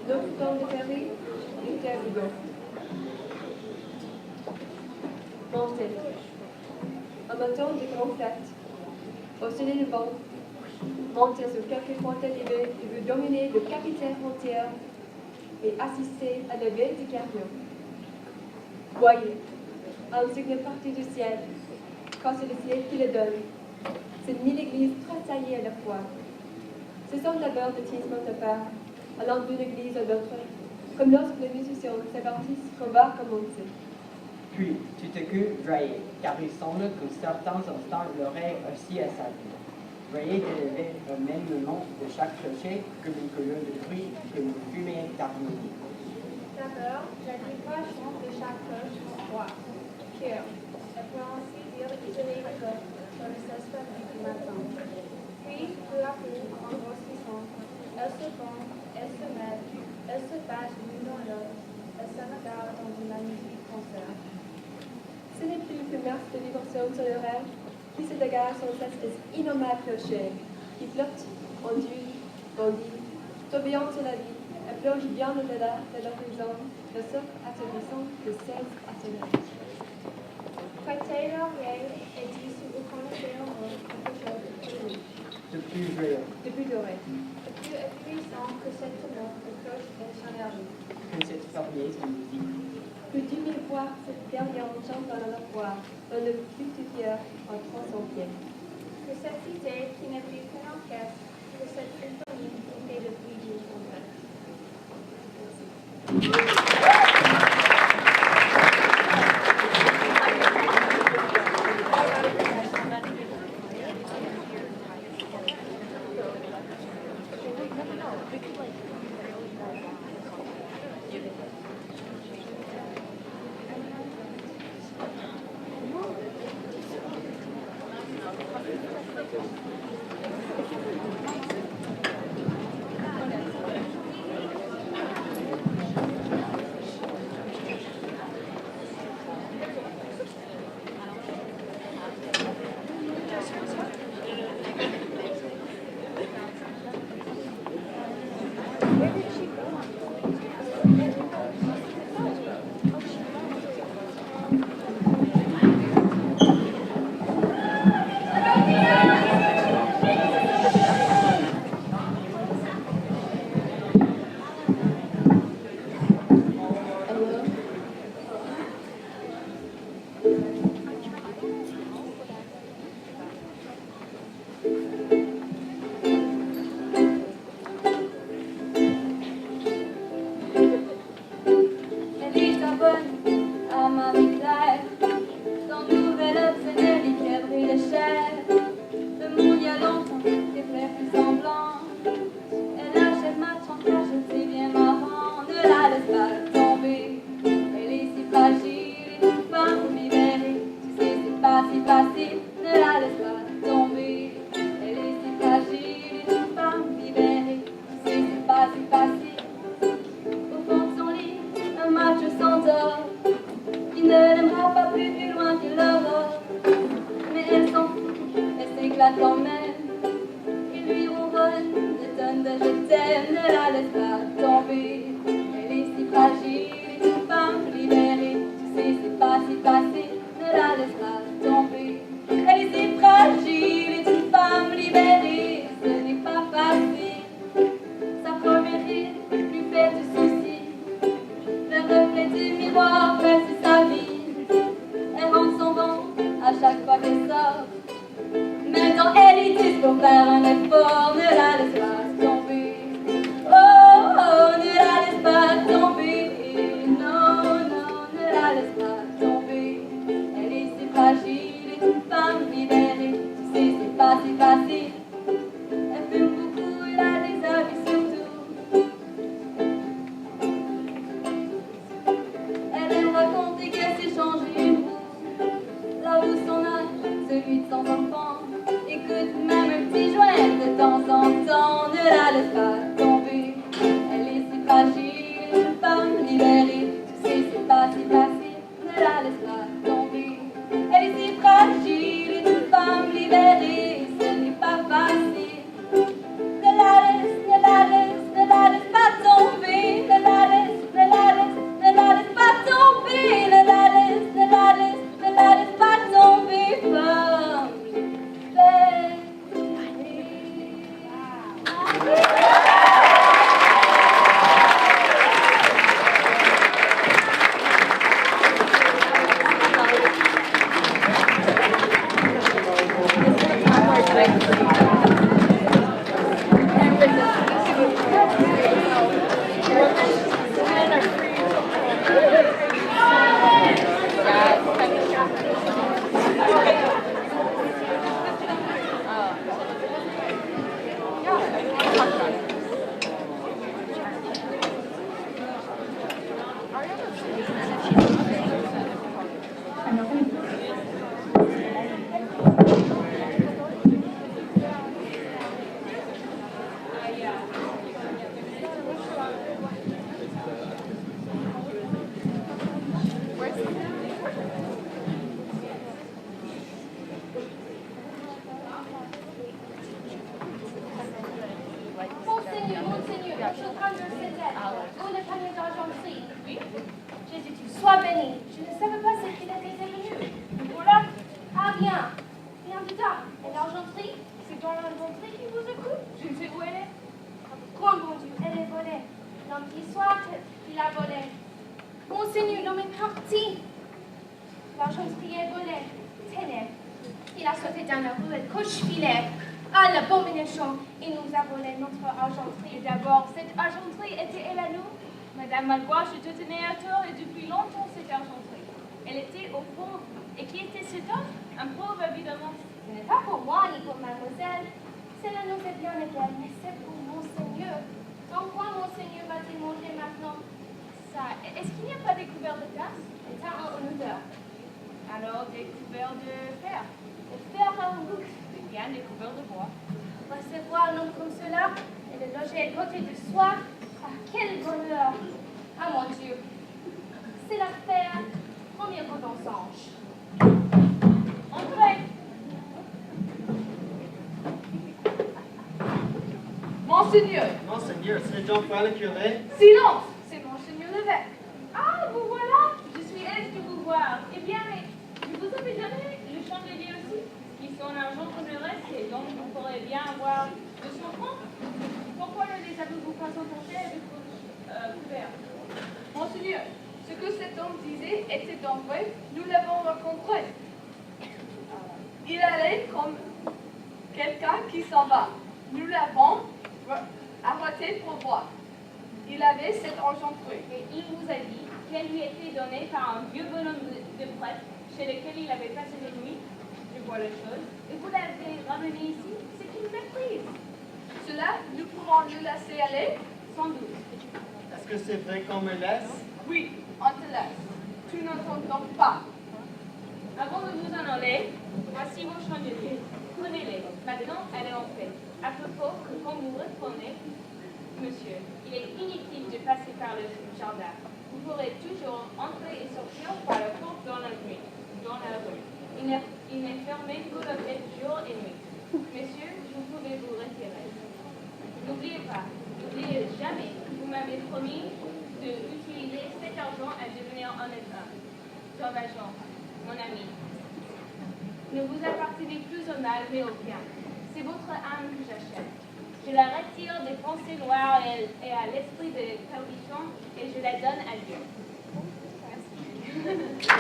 Speaker 12: Notre temps de Paris était Hugo. Montez. Un matin de grande fête. Au soleil levant, montez sur quelques points élevés et vous dominez le capitaine entier et assistez à la veille du cardio. Voyez, un signe parti du ciel, quand c'est le ciel qui le donne. C'est 1000 églises tressaillies à la fois. Ce sont d'abord des baptismes de part, allant d'une église à l'autre, comme lorsque les musiciens s'avertissent qu'on va commencer.
Speaker 20: Puis, tu te que Braille, car il semble que certains instants l'oreille aussi à sa vie. Braille d'élever au même nom de chaque clocher comme une colonne de bruit, comme une fumée d'harmonie.
Speaker 21: D'abord, la vibration de chaque cloche en voix, cœur, et pour ainsi dire isoler le corps dans le cestin du matin. Puis, peu à peu, en grossissant, elle se fond, elle se mêle, elle se passe l'une dans l'autre, elle se regarde dans une magnifique concert.
Speaker 12: Ce n'est plus que mars de diversion sur le rêve qui se dégage sur cette innommable clocher, qui flotte, ondule, bondit, tourbillonne sur la vie, et plonge bien au-delà de l'horizon, le socle atterrissant de 16 ateliers.
Speaker 21: Prêtez l'oreille et dit si vous connaissez au monde quelque chose de plus riche,
Speaker 20: De plus joyeux,
Speaker 12: de plus doré,
Speaker 21: de plus éblouissant que cette note de cloche et son énergie.
Speaker 20: que cette farnière de musique.
Speaker 12: que 10 000 fois cette dernière chante dans la voix, dans le plus du cœur en 300 pieds.
Speaker 21: Que cette cité qui n'est plus qu'une orchestre, que cette symphonie qui fait depuis du trompette.
Speaker 7: Quand même, il lui ronronne des tonnes de je t'aime, ne la laisse
Speaker 5: fort, ne la laisse pas tomber. Oh, oh, ne la laisse pas tomber. Non, non, ne la laisse pas tomber. Elle est si fragile, est une femme libérée. Tu sais, c'est pas si facile. Elle fume beaucoup, elle a des habits surtout. Elle aime raconter qu'elle s'est changée pour là où son âge, celui de son enfant. Écoute même un petit joint de temps en temps, ne la laisse pas tomber. Elle est si fragile, une femme libérée. Tu sais, c'est pas si facile, ne la laisse pas tomber. Elle est si fragile, une femme libérée. Ce n'est pas facile. Ne la laisse, ne la laisse, ne la laisse pas tomber. Ne la laisse, ne la laisse, ne la laisse pas tomber. Ne la laisse, ne la laisse, ne la laisse pas tomber. Femme libérée.
Speaker 21: Monseigneur, je prends cette lettre. Où le panier d'argenterie? Oui. Jésus, tu sois béni. Je ne savais pas ce qu'il était devenu. Voilà. Ah bien. Bien plus tard. Et l'argenterie? C'est dans l'argenterie qui vous écoute? Je ne sais où elle est. Grand bon Dieu, elle est volée. L'homme qui soit, il a volé. Monseigneur, l'homme est parti. L'argenterie est volée. Ténèbres. Il a sauté dans la rue et couche-filet. Ah, l'abomination! Il nous a volé notre argenterie. D'abord, cette argenterie était-elle à nous? Madame Malbois, je te tenais à tort et depuis longtemps cette argenterie. Elle était au pauvre. Et qui était cet homme? Un pauvre, évidemment. Ce n'est pas pour moi ni pour mademoiselle. Cela nous est bien égal, mais c'est pour Monseigneur. Dans quoi Monseigneur va-t-il manger maintenant? Ça, est-ce qu'il n'y a pas des couverts de tasse? C'est un odeur. Alors, des couverts de fer? De fer à un bouc? Bien des couverts de bois. Recevoir un homme comme cela et de loger à côté de soi, ah, quel bonheur! Ah mon Dieu! C'est l'affaire première quand on songe. Entrez!
Speaker 19: Monseigneur! Monseigneur, ce n'est donc pas le curé?
Speaker 21: Silence! C'est Monseigneur l'évêque. Ah, vous voilà! Je suis aise de vous voir. Eh bien, mais vous avez donné le chandelier aussi? Qui sont en argent comme le reste, et donc vous pourrez bien avoir 200 francs. Pourquoi ne les avez-vous pas emportés avec vos couverts?
Speaker 12: Monseigneur, ce que cet homme disait était donc vrai, nous l'avons rencontré. Il allait comme quelqu'un qui s'en va. Nous l'avons arrêté pour voir. Il avait cette argenterie.
Speaker 21: Et il vous a dit qu'elle lui était donnée par un vieux bonhomme de prêtre chez lequel il avait passé la nuit. Je vois la chose. Et vous l'avez ramené ici? C'est une méprise.
Speaker 12: Cela, nous pourrons le laisser aller?
Speaker 21: Sans doute.
Speaker 19: Est-ce que c'est vrai qu'on me laisse?
Speaker 12: Oui, on te laisse. Tu n'entends donc pas.
Speaker 21: Avant de vous en aller, voici vos chandeliers. Prenez-les. Maintenant, allez en paix. À propos que quand vous retournez, monsieur, il est inutile de passer par le jardin. Vous pourrez toujours entrer et sortir par la porte dans la nuit, dans la rue. Il n'est fermé que la fête jour et nuit. Messieurs, vous pouvez vous retirer. N'oubliez pas, n'oubliez jamais, vous m'avez promis d'utiliser cet argent à devenir honnête homme. Tom Agent, mon ami, ne vous appartenez plus au mal mais au bien. C'est votre âme que j'achète. Je la retire des pensées noires et à l'esprit de perdition et je la donne à Dieu. Merci.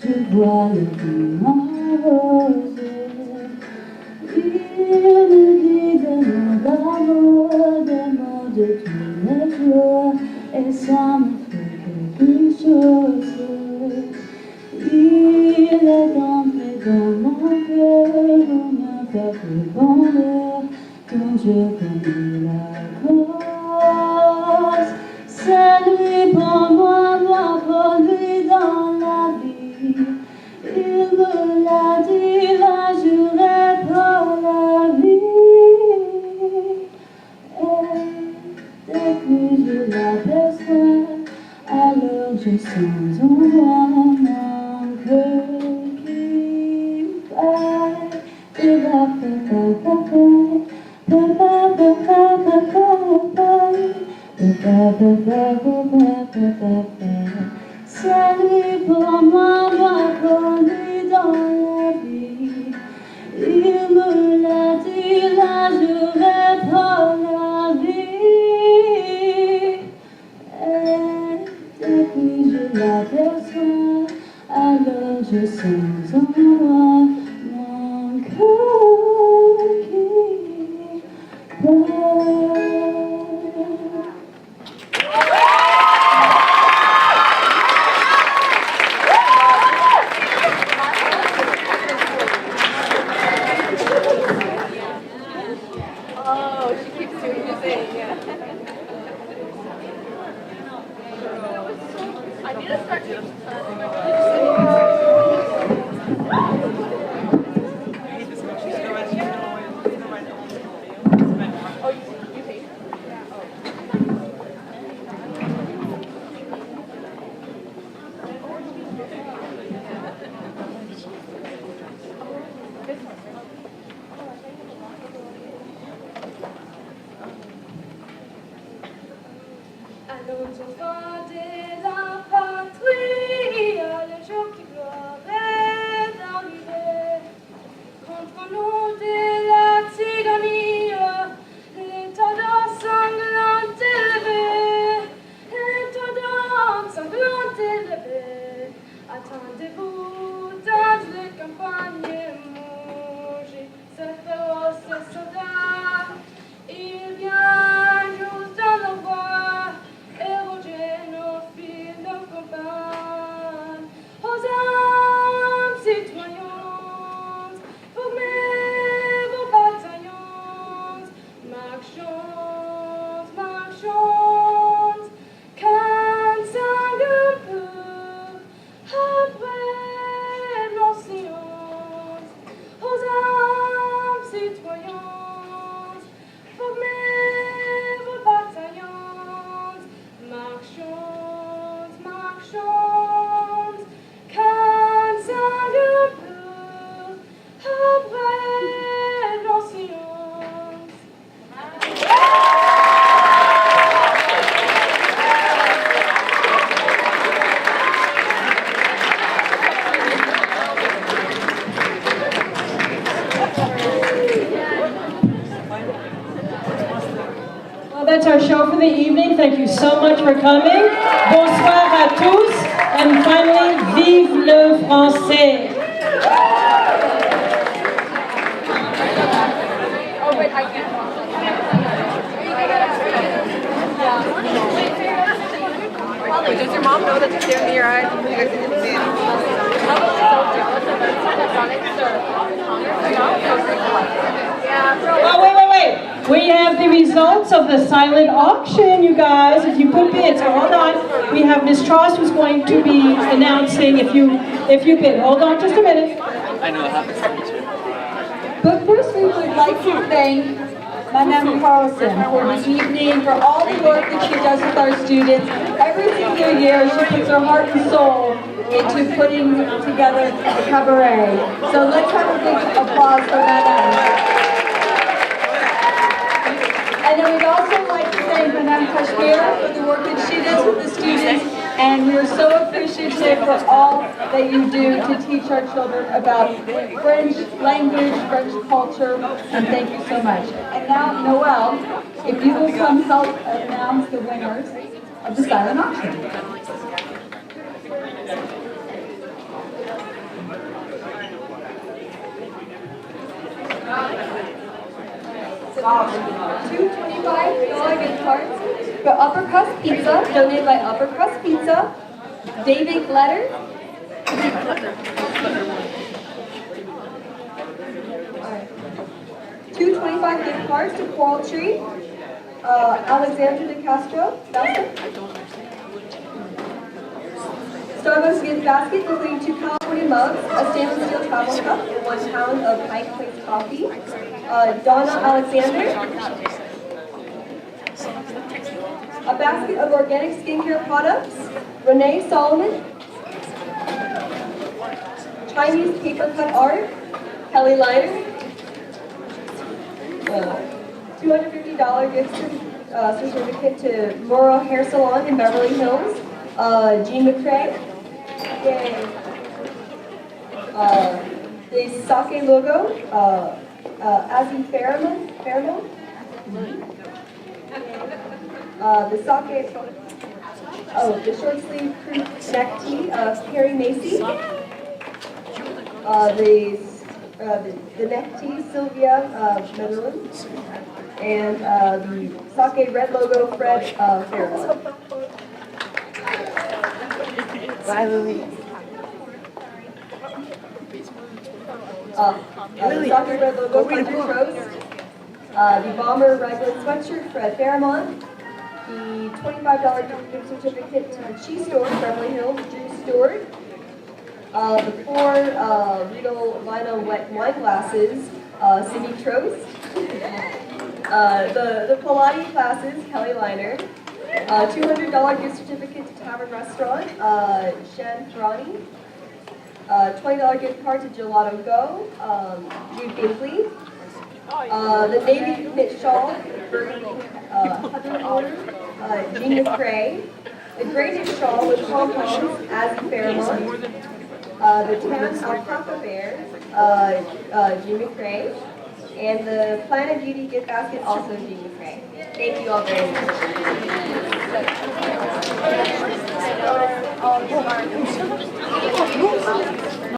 Speaker 5: Je vois le vent rose. Il me dit des mots d'amour, des mots de tous les jours, et ça me fait quelque chose. Il est entré dans mon cœur, on n'a pas fait bonheur, quand je connais la cause. C'est lui pour moi, pour lui dans la vie. Il me l'a dit, l'a juré pour la vie. Et dès que je l'aperçois, alors je sens en moi mon cœur qui bat. Et va c'est lui pour moi, pour lui dans la vie. Il me l'a dit, l'a juré pour la vie. Et dès que je l'aperçois, alors je sens en moi mon cœur qui bat.
Speaker 15: Oh, she keeps doing the thing, yeah. I need to start doing Oh, you hate her? Yeah.
Speaker 12: Allons enfants de la patrie, le jour qui gloire est arrivé. Contre nous de la tyrannie, les tendances sanglantes élevées, les tendances sanglantes élevées. Attendez-vous dans les campagnes mourir, ce féroce soldat. Il vient juste dans nos voies, éroger nos fils, nos campagnes. Aux âmes citoyennes, formez vos bataillons, marchons, marchons, qu'un un peu, après l'ancienne. Aux âmes citoyennes, formez vos bataillons, marchons, marchons, qu'un un peu, après l'ancienne.
Speaker 1: Well, that's our show for the evening. Thank you so much for coming. Bonsoir à tous. And finally, vive le français.
Speaker 15: Oh, wait, I can't. Wait, does your mom know that you're staring me in your eyes? You guys didn't see it. I'm so jealous of that.
Speaker 1: Oh, wait. We have the results of the silent auction, you guys. If you put bids, so hold on. We have Miss Tross who's going to be announcing if you bid. Hold on just a minute.
Speaker 6: I know it happens to me too.
Speaker 3: But first we would like to thank Madame Carlson for this evening, for all the work that she does with our students. Every single year she puts her heart and soul into putting together the cabaret. So let's have a big applause for Madame. And then we'd also like to thank Madame Kashmir for the work that she does with the students, and we're we're so appreciative for all that you do to teach our children about French language, French culture, and thank you so much. And now, Noelle, if you will come help announce the winners of the silent auction.
Speaker 2: 225 gift cards for Upper Crust Pizza, donated by Upper Crust Pizza. David Gletter. Alright. 225 gift cards to Coral Tree. Alexandra De Castro. Starbucks gift basket, including 2 California mugs, a stainless steel travel cup, and 1 pound of Pike Place coffee. Donna Alexander. A basket of organic skincare products. Renee Solomon. Chinese paper cut art. Kelly Leiter. $250 gift certificate to Moro Hair Salon in Beverly Hills. Jean McCrae. Yay. The sake logo. Azzy Fairman. The sake. The short sleeve crew neck tee of Carrie Macy. The neck tee, Sylvia Medellin. And the sake red logo, Fred Farrell.
Speaker 14: Bye, Lily.
Speaker 2: The sake red logo, Hunter Trost. The bomber raglan sweatshirt, Fred Fairmont. The $25 gift certificate to the Cheese Store in Beverly Hills, Drew Stewart. The 4 Riedel vinyl wet wine glasses, Cindy Trost. The Pilates classes, Kelly Leiner. $200 gift certificate to Tavern Restaurant, Shan Ferrani. $20 gift card to Gelato Go, Jude Binkley. The Navy knit shawl, Burgundy Heather owner, Jean McCrae. The gray knit shawl with pom-poms, Azzy Fairmont. The tan alpaca bear, Jean McCrae. And the Planet Beauty gift basket, also Jean McCrae. Thank you all very much.